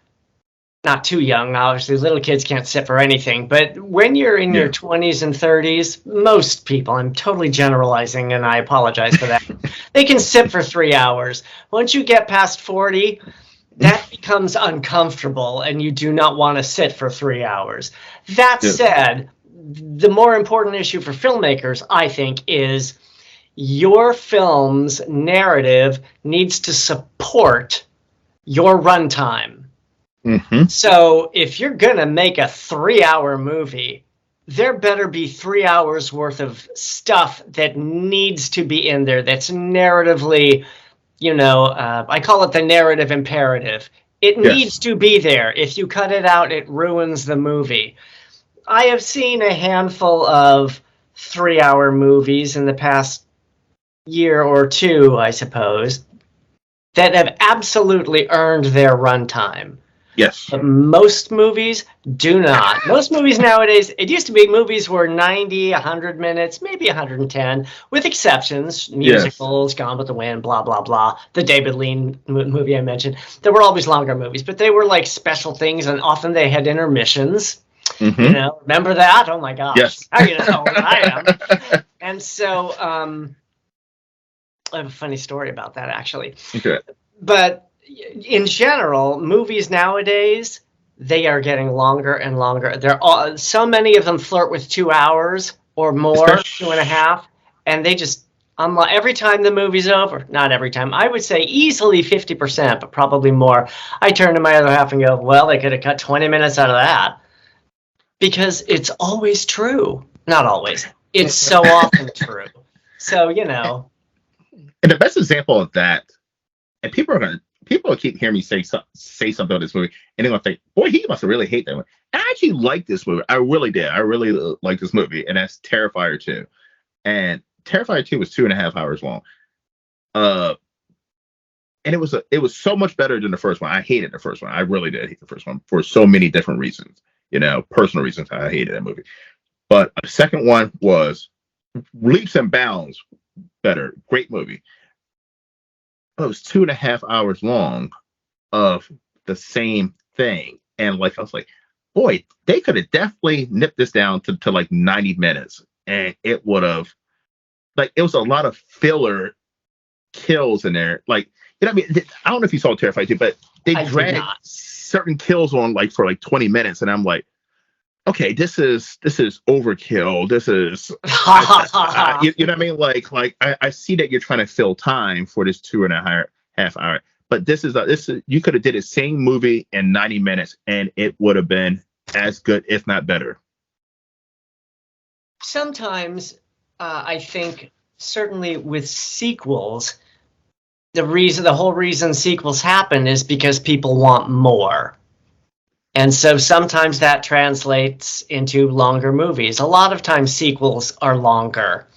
not too young, obviously, little kids can't sit for anything, but when you're in your 20s and 30s, most people, I'm totally generalizing and I apologize for that, they can sit for 3 hours. Once you get past 40, that becomes uncomfortable and you do not want to sit for 3 hours. That said, the more important issue for filmmakers, I think, is your film's narrative needs to support your runtime. mm-hmm. So if you're going to make a 3 hour movie, there better be 3 hours worth of stuff that needs to be in there that's narratively, you know, I call it the narrative imperative. It needs to be there. If you cut it out, it ruins the movie. I have seen a handful of 3 hour movies in the past year or two, I suppose, that have absolutely earned their runtime. Yes. But most movies do not. Most movies nowadays, it used to be movies were 90, 100 minutes, maybe 110, with exceptions. Yes. Musicals, Gone with the Wind, blah, blah, blah. The David Lean movie I mentioned. There were always longer movies, but they were like special things, and often they had intermissions. You Mm-hmm. know, remember that? Oh my gosh. Yes. How do you know how old I am? And so I have a funny story about that, actually. Okay. But in general, movies nowadays, they are getting longer and longer. So many of them flirt with 2 hours or more, Especially, 2.5, and they just unlike every time the movie's over. Not every time. I would say easily 50%, but probably more. I turn to my other half and go, "Well, they could have cut 20 minutes out of that," because it's always true. Not always. It's so often true. So and the best example of that, and people will keep hearing me say something about this movie, and they're gonna think, "Boy, he must have really hate that one." I actually like this movie. I really did. I really like this movie, and that's Terrifier 2. And Terrifier 2 was 2.5 hours long. Uh, and it was so much better than the first one. I hated the first one. I really did hate the first one for so many different reasons. Personal reasons. I hated that movie. But the second one was leaps and bounds better. Great movie. But it was 2.5 hours long of the same thing. And like I was like, boy, they could have definitely nipped this down to like 90 minutes. And it would have it was a lot of filler kills in there. Like, I mean, I don't know if you saw Terrified 2, but they dragged certain kills on for 20 minutes. And I'm like, okay, this is overkill. This is, you know what I mean? Like I see that you're trying to fill time for this 2.5 hour, but this is you could have did the same movie in 90 minutes and it would have been as good, if not better. Sometimes I think certainly with sequels, the whole reason sequels happen is because people want more. And so sometimes that translates into longer movies. A lot of times sequels are longer.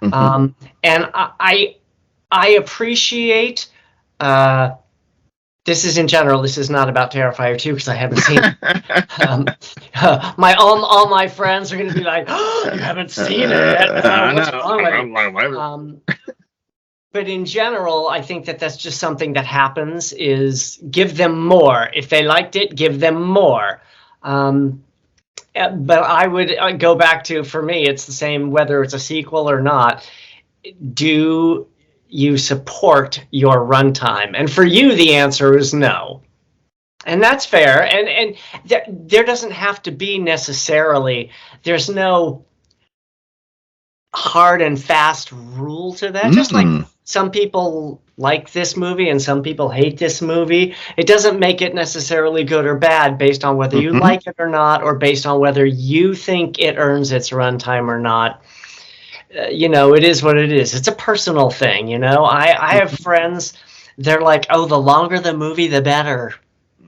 Mm-hmm. And I appreciate, this is in general, this is not about Terrifier 2 because I haven't seen it. All my friends are going to be like, "Oh, you haven't seen it. What's wrong with you?" But in general, I think that's just something that happens, is give them more. If they liked it, give them more. But I would go back to, for me, it's the same whether it's a sequel or not. Do you support your runtime? And for you, the answer is no. And that's fair. And there doesn't have to be necessarily, there's no hard and fast rule to that. Just like some people like this movie and some people hate this movie, it doesn't make it necessarily good or bad based on whether you like it or not, or based on whether you think it earns its runtime or not. It is what it is. It's a personal thing. I have friends, they're like, "Oh, the longer the movie, the better."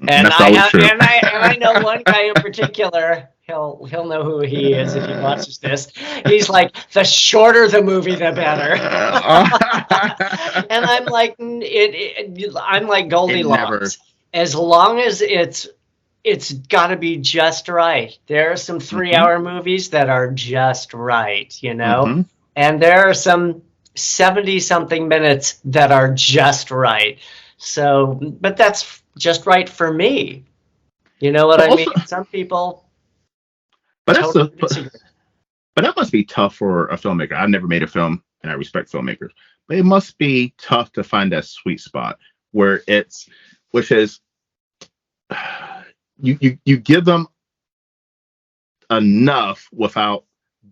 And I know one guy in particular. He'll know who he is if he watches this. He's like, "The shorter the movie, the better." And I'm like, I'm like Goldilocks. As long as it's got to be just right. There are some 3-hour movies that are just right, and there are some 70-something minutes that are just right. So, but that's just right for me. You know what I mean? Some people. But that must be tough for a filmmaker. I've never made a film, and I respect filmmakers, but it must be tough to find that sweet spot which is you give them enough without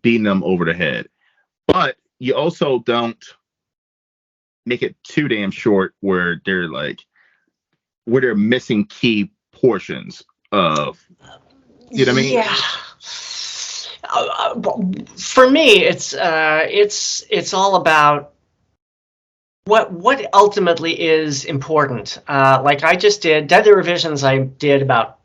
beating them over the head, but you also don't make it too damn short where they're missing key portions of, you know what I mean? Yeah. For me, it's all about what ultimately is important. Like I just did Deadly Revisions. I did about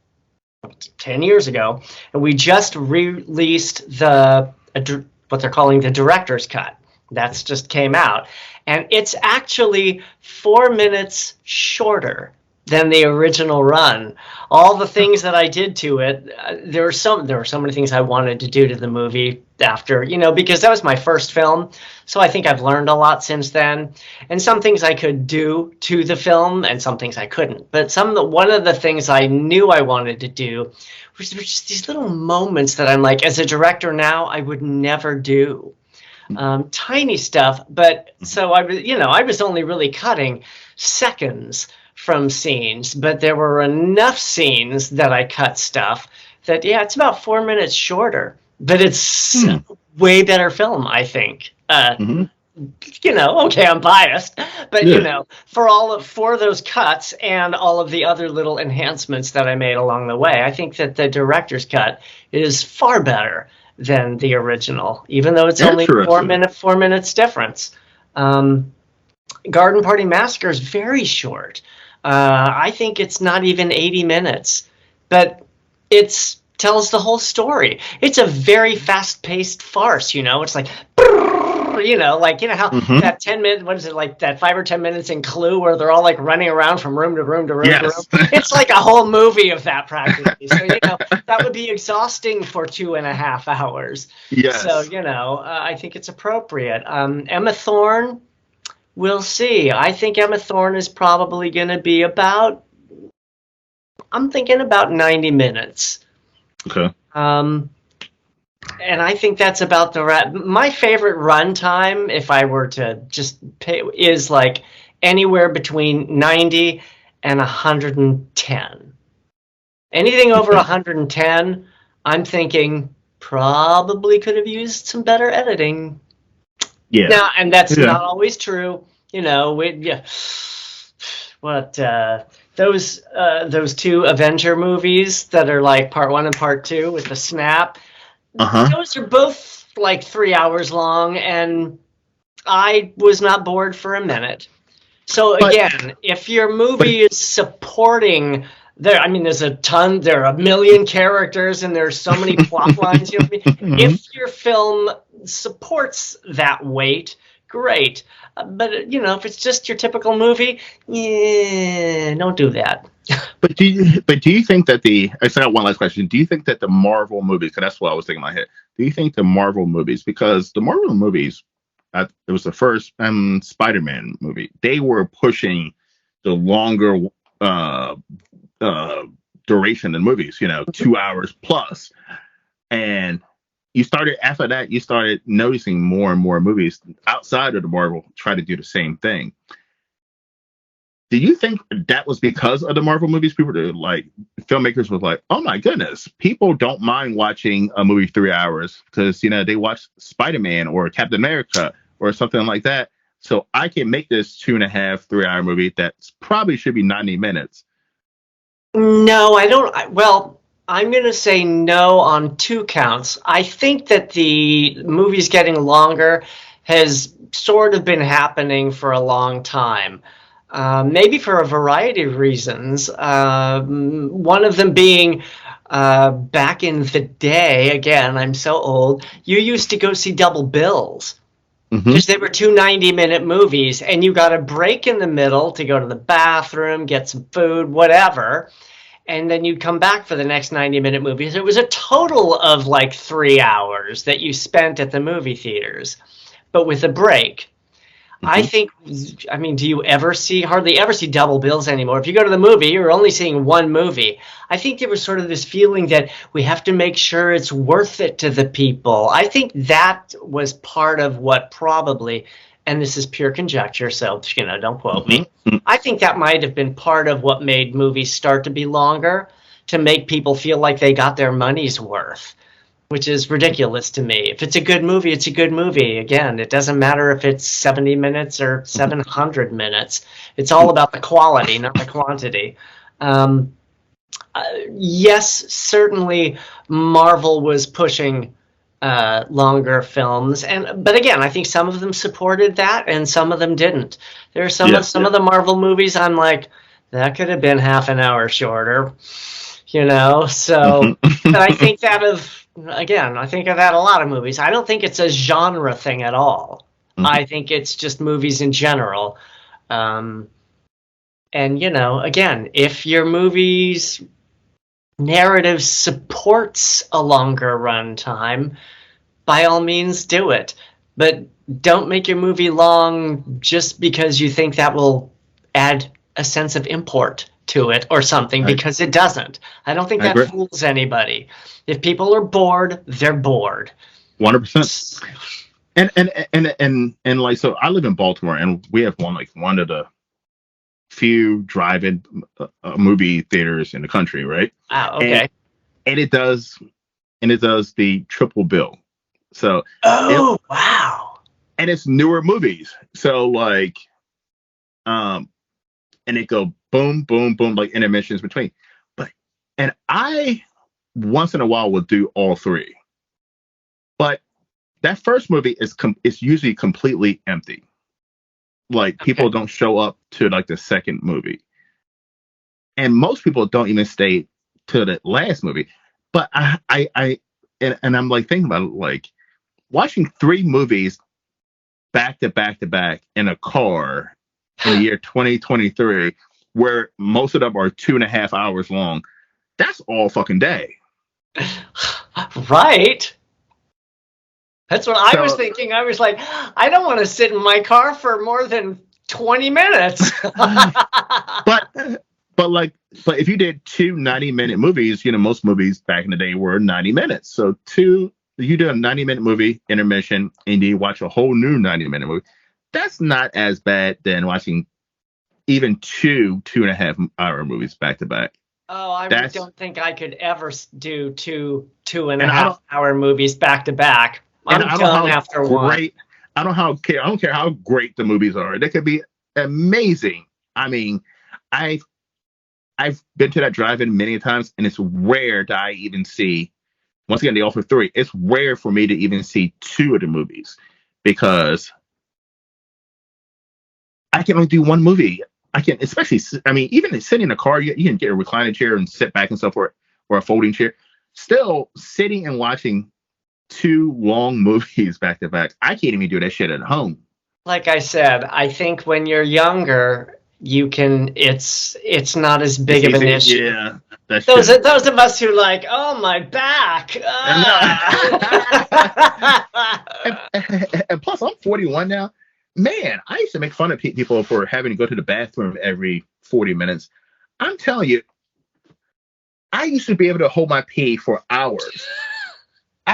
10 years ago, and we just released what they're calling the director's cut. That's just came out, and it's actually 4 minutes shorter than the original run. All the things that I did to it, there were so many things I wanted to do to the movie after, because that was my first film. So I think I've learned a lot since then, and some things I could do to the film, and some things I couldn't. But one of the things I knew I wanted to do was just these little moments that I'm like, as a director now, I would never do. Tiny stuff, but so I was only really cutting seconds from scenes, but there were enough scenes that I cut stuff that, yeah, it's about 4 minutes shorter, but it's way better film, I think. Okay, I'm biased, but for those cuts and all of the other little enhancements that I made along the way, I think that the director's cut is far better than the original, even though it's only 4 minutes difference. Garden Party Massacre is very short. I think it's not even 80 minutes, but it tells the whole story. It's a very fast-paced farce, It's like, how that 10 minutes, what is it, like that 5 or 10 minutes in Clue where they're all like running around from room to room to room to room? It's like a whole movie of that practically. So, that would be exhausting for 2.5 hours. Yes. So, I think it's appropriate. Emma Thorn, we'll see. I think Emma Thorn is probably going to be I'm thinking about 90 minutes. Okay. And I think that's about my favorite runtime, if I were to just pay, is like anywhere between 90 and 110. Anything over 110, I'm thinking probably could have used some better editing. Yeah. Now, and that's not always true. Those two Avenger movies that are like part 1 and part 2 with the snap. Those are both like 3 hours long, and I was not bored for a minute. So again, if your movie is supporting there are a million characters and there's so many plot lines. If your film supports that weight, great. But if it's just your typical movie, don't do that. But do you think that I still got one last question. Do you think that the Marvel movies, because that's what I was thinking in my head, do you think the Marvel movies, because the Marvel movies, it was the first Spider-Man movie, they were pushing the longer duration in movies, 2 hours plus. And after that, you started noticing more and more movies outside of the Marvel try to do the same thing. Do you think that was because of the Marvel movies? Filmmakers was like, oh my goodness, people don't mind watching a movie 3 hours because, they watch Spider-Man or Captain America or something like that. So I can make this 2.5, 3 hour movie that probably should be 90 minutes. No, I don't. Well, I'm going to say no on 2 counts. I think that the movies getting longer has sort of been happening for a long time. Maybe for a variety of reasons. One of them being back in the day, again, I'm so old, you used to go see double bills because they were 2 90-minute movies and you got a break in the middle to go to the bathroom, get some food, whatever. And then you'd come back for the next 90-minute movie. So it was a total of like 3 hours that you spent at the movie theaters, but with a break. I think, do you hardly ever see double bills anymore? If you go to the movie, you're only seeing one movie. I think there was sort of this feeling that we have to make sure it's worth it to the people. I think that was part of what probably, and this is pure conjecture, so, don't quote me. I think that might have been part of what made movies start to be longer, to make people feel like they got their money's worth. Which is ridiculous to me. If it's a good movie, it's a good movie. Again, it doesn't matter if it's 70 minutes or 700 minutes. It's all about the quality, not the quantity. Yes, certainly Marvel was pushing longer films, but again, I think some of them supported that and some of them didn't. There are some of the Marvel movies I'm like, that could have been half an hour shorter, So, but I think I think of that a lot of movies. I don't think it's a genre thing at all. I think it's just movies in general. And, again, if your movie's narrative supports a longer runtime, by all means do it. But don't make your movie long just because you think that will add a sense of import to it or something, I, because it doesn't. I don't think I that agree. fools anybody. If people are bored, they're bored. 100%. And like, so I live in Baltimore, and we have one of the few drive-in movie theaters in the country, right? Wow, And okay. and it does the triple bill. So it Oh, wow. and it's newer movies. So like, um, and it go boom, boom, boom, like intermissions between. But and I once in a while will do all three. But that first movie is usually completely empty. Like Okay. people don't show up to like the second movie, and most people don't even stay to the last movie. But and I'm like thinking about it, like watching three movies back to back to back in a car in the year 2023, where most of them are 2.5 hours long. That's all fucking day. Right. That's what I was So, thinking. I was like, I don't want to sit in my car for more than 20 minutes. but but if you did two 90-minute movies, most movies back in the day were 90 minutes. So you do a 90-minute movie intermission and you watch a whole new 90-minute movie. That's not as bad than watching even two and a half hour movies back to back. Oh, I That's don't think I could ever do two and a and I don't half hour movies back to back. and I'm I don't know done how after one. great I don't care how great the movies are. They could be amazing. I mean, I've I've been to that drive-in many times, and it's rare that I even see. Once again, they offer three. It's rare for me to even see two of the movies because I can only do one movie. I can, especially, I mean, even sitting in a car, you can get a recliner chair and sit back and stuff, or a folding chair. Still, sitting and watching two long movies back to back, I can't even do that shit at home. Like I said, I think when you're younger, you can. It's not as It's big of an easy. issue. Yeah, that's Those true. those of us who like, oh my back. And, Ah. and plus, I'm 41 now. Man, I used to make fun of people for having to go to the bathroom every 40 minutes. I'm telling you, I used to be able to hold my pee for hours.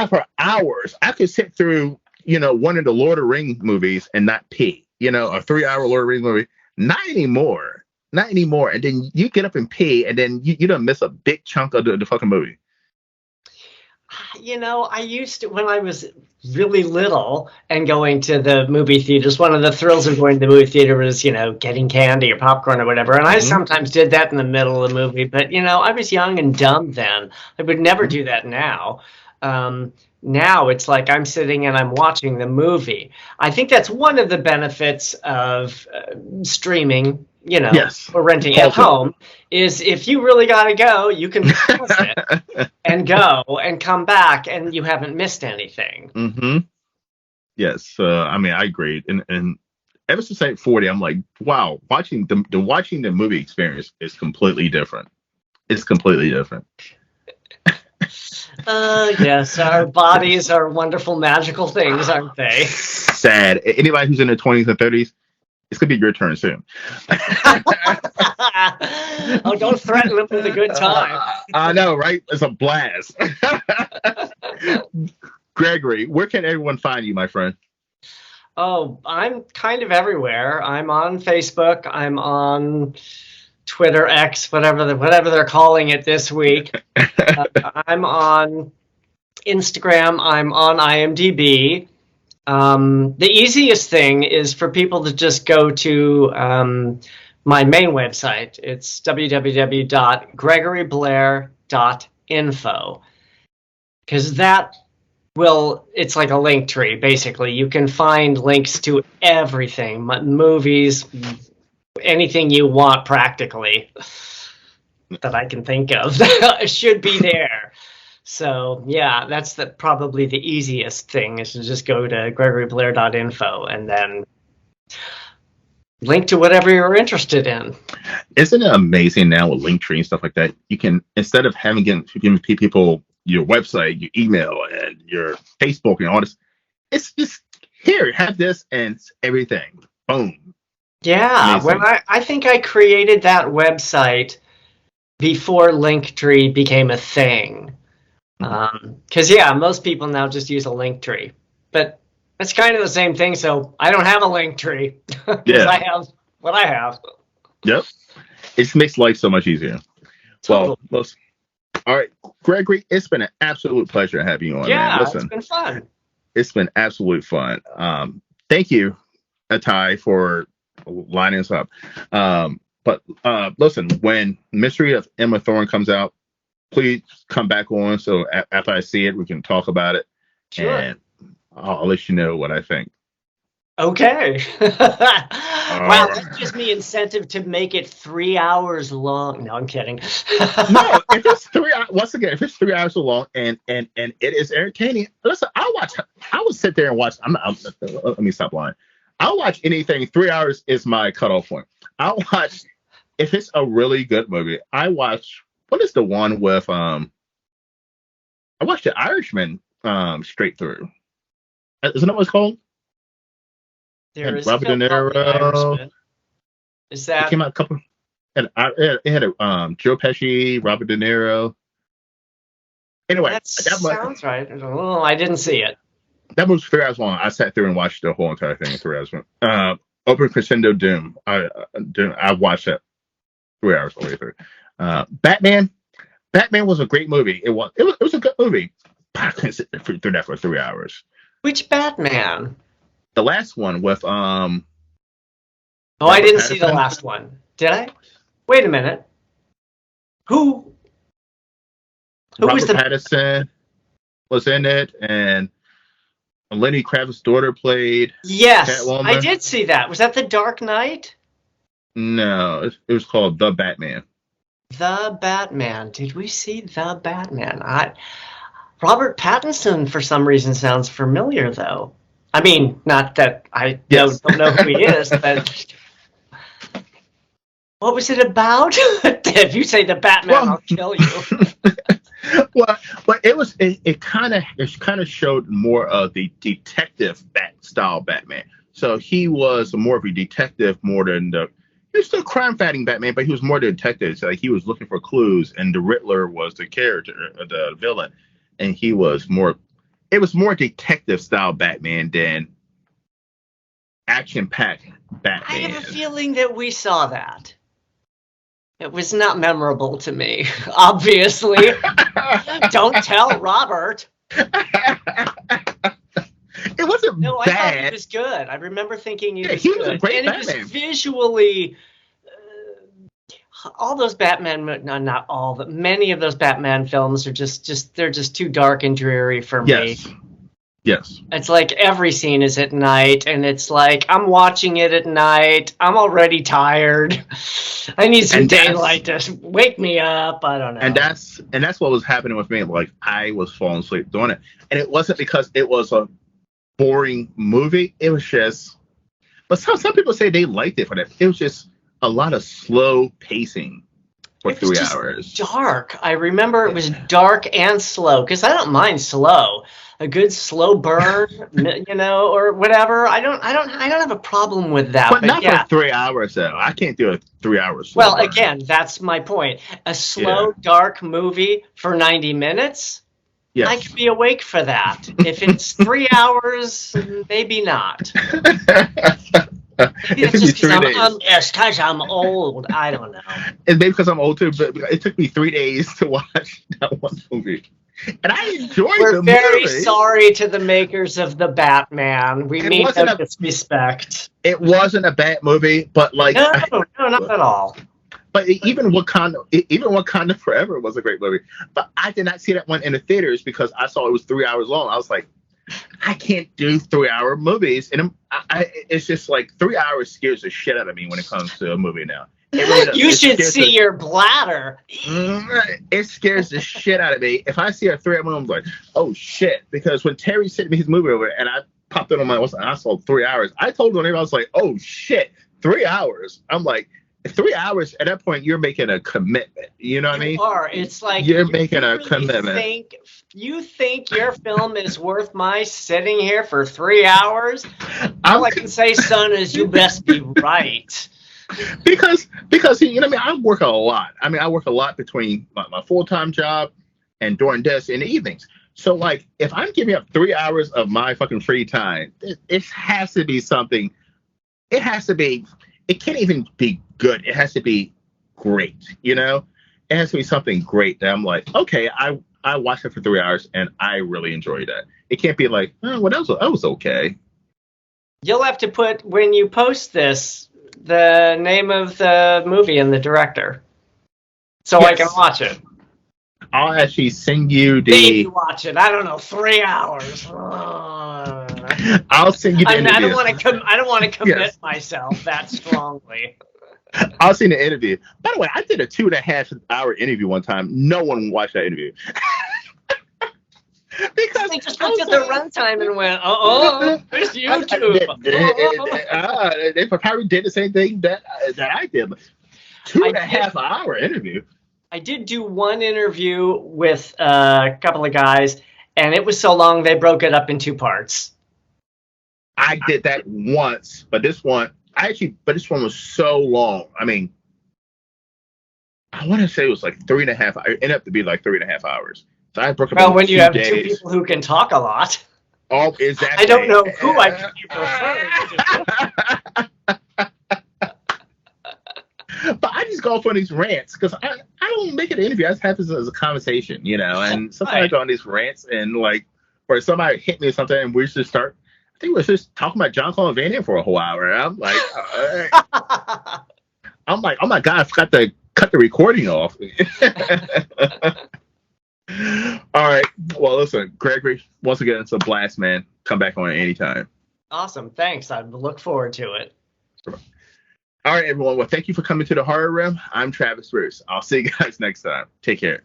For hours, I could sit through, one of the Lord of the Rings movies and not pee. A 3 hour Lord of the Rings movie. Not anymore. Not anymore. And then you get up and pee, and then you don't miss a big chunk of the fucking movie. I used to, when I was really little and going to the movie theaters, one of the thrills of going to the movie theater was, getting candy or popcorn or whatever. And I Hmm. sometimes did that in the middle of the movie, but, I was young and dumb then. I would never Hmm. do that now. Now it's like I'm sitting and I'm watching the movie. I think that's one of the benefits of streaming, Yes. or renting at Pulse it. home, is if you really got to go, you can pause it and go and come back and you haven't missed anything. Hmm. Yes. I mean, I agree. And ever since I hit 40, I'm like, wow, watching the movie experience is completely different. It's completely different. Yes, our Yes. bodies are wonderful, magical things, aren't they? Sad. Anybody who's in their 20s and 30s, it's gonna be your turn soon. Oh, don't threaten them with a good time. I know, right? It's a blast. Gregory, where can everyone find you, my friend? Oh, I'm kind of everywhere. I'm on Facebook. I'm on Twitter, X, whatever they're calling it this week. I'm on Instagram. I'm on IMDb. The easiest thing is for people to just go to my main website. It's www.gregoryblair.info, because it's like a link tree, basically. You can find links to everything, movies, anything you want practically that I can think of should be there. So yeah, that's probably the easiest thing, is to just go to gregoryblair.info, and then link to whatever you're interested in. Isn't it amazing now with Linktree and stuff like that? You can, instead of giving people your website, your email, and your Facebook and all this, it's just here, have this and everything. Boom. Yeah, Amazing. I think I created that website before Linktree became a thing. Because most people now just use a Linktree, but it's kind of the same thing. So I don't have a Linktree because I have what I have. Yep. It just makes life so much easier. Totally. Well, all right, Gregory, it's been an absolute pleasure having you on, man. Listen, it's been fun. It's been absolutely fun. Thank you, Atai, for lining us up. But listen, when Mystery of Emma Thorn comes out, please come back on. So after I see it, we can talk about it. Sure. And I'll let you know what I think. Okay. Wow, that gives me incentive to make it 3 hours long. No, I'm kidding. No, if it's 3 hours, once again, if it's 3 hours long and it is entertaining, listen, I would sit there and watch. Let me stop lying. I'll watch anything. 3 hours is my cutoff point. I'll watch if it's a really good movie. I watch. What is the one with I watched The Irishman straight through. Isn't that what it's called? There is Robert a De film called The Niro. Irishman. Is that? It came out a couple. And it had Joe Pesci, Robert De Niro. Anyway, That sounds right. Oh, I didn't see it. That movie's 3 hours long. I sat through and watched the whole entire thing in 3 hours. Open Crescendo Doom. I watched that 3 hours all the way through. Batman. Batman was a great movie. It was a good movie. I couldn't sit through that for 3 hours. Which Batman? The last one with Oh, I didn't see the last one. Did I? Wait a minute. Who Robert was the Pattinson was in it, and Lenny Kravitz's daughter played. Yes, Catwoman. I did see that. Was that The Dark Knight? No, it was called The Batman. The Batman. Did we see The Batman? Robert Pattinson, for some reason, sounds familiar, though. I mean, not that I don't know who he is, but what was it about? If you say The Batman, I'll kill you. Well, it kind of showed more of the detective style Batman. So he was more of a detective more than he was still crime fighting Batman, but he was more the detective. So, like, he was looking for clues, and the Riddler was the character, the villain, and he was more. It was more detective style Batman than action packed Batman. I have a feeling that we saw that. It was not memorable to me, obviously. Don't tell Robert. It wasn't No, I bad. thought he was good. I remember thinking he was he good. was a great and Batman. It was visually, all those Batman, not all, but many of those Batman films are they're just too dark and dreary for me. Yes. It's like every scene is at night, and it's like I'm watching it at night. I'm already tired. I need some daylight to wake me up. I don't know. And that's what was happening with me. Like, I was falling asleep doing it, and it wasn't because it was a boring movie. It was just. But some people say they liked it for that. It was just a lot of slow pacing for 3 hours. Dark. I remember it was dark and slow because I don't mind slow. A good slow burn, or whatever. I don't have a problem with that. But not for 3 hours though. I can't do a 3 hours. Well, again, that's my point. A slow, dark movie for 90 minutes. Yes. I could be awake for that. If it's 3 hours, maybe not. Maybe it's just because I'm old. I don't know. And maybe because I'm old too, but it took me 3 days to watch that one movie. And I enjoyed the movie. We're very sorry to the makers of The Batman. We mean no disrespect. It wasn't a bad movie, but like... No, not at all. But even Wakanda Forever was a great movie. But I did not see that one in the theaters because I saw it was 3 hours long. I was like, I can't do 3 hour movies. And it's just like 3 hours scares the shit out of me when it comes to a movie now. You should see your bladder. It scares the shit out of me. If I see a 3 hour movie, I'm like, oh shit. Because when Terry sent me his movie over and I popped it on my, and I saw 3 hours, I told him, I was like, oh shit. 3 hours. I'm like, 3 hours at that point, you're making a commitment. You know what I mean? You are. It's like You're making you a really commitment. you think your film is worth my sitting here for 3 hours? All I'm I can say, son, is you best be right. because you know what I mean. I work a lot. I mean, I work a lot between my full time job and during this in the evenings. So like, if I'm giving up 3 hours of my fucking free time, it has to be something. It has to be. It can't even be good. It has to be great. You know, it has to be something great that I'm like, okay, I watched it for 3 hours and I really enjoyed that. It can't be like, oh, well, that was okay. You'll have to put, when you post this, the name of the movie and the director, so I can Yes, watch it. I'll actually send you Maybe the. watch it. I don't know. 3 hours. I'll send you the I don't interview. want to I don't want to commit Yes, myself that strongly. I'll send the interview. By the way, I did a 2.5 hour interview one time. No one watched that interview because They just I looked was at the like, runtime and went, it's YouTube. they probably did the same thing that I did. Two I and a did. half hour interview. I did do one interview with a couple of guys, and it was so long they broke it up in two parts. I did that once, but this one was so long. I mean, I want to say it was like 3.5. It ended up to be like 3.5 hours. So I broke up Well, into when you two have two days. people who can talk a lot, Oh, I don't exactly. know who I should be referring to. But I just go off on these rants because I don't make it an interview. I just have this as a conversation, you know. And sometimes I Right. go on these rants and like, or somebody hit me or something, and we just start. I think we are just talking about John Claude Van Damme for a whole hour. And I'm like, oh my god, I forgot to cut the recording off. All right. Well, listen, Gregory. Once again, it's a blast, man. Come back on anytime. Awesome. Thanks. I look forward to it. All right, everyone. Well, thank you for coming to the Horror Room. I'm Travis Bruce. I'll see you guys next time. Take care.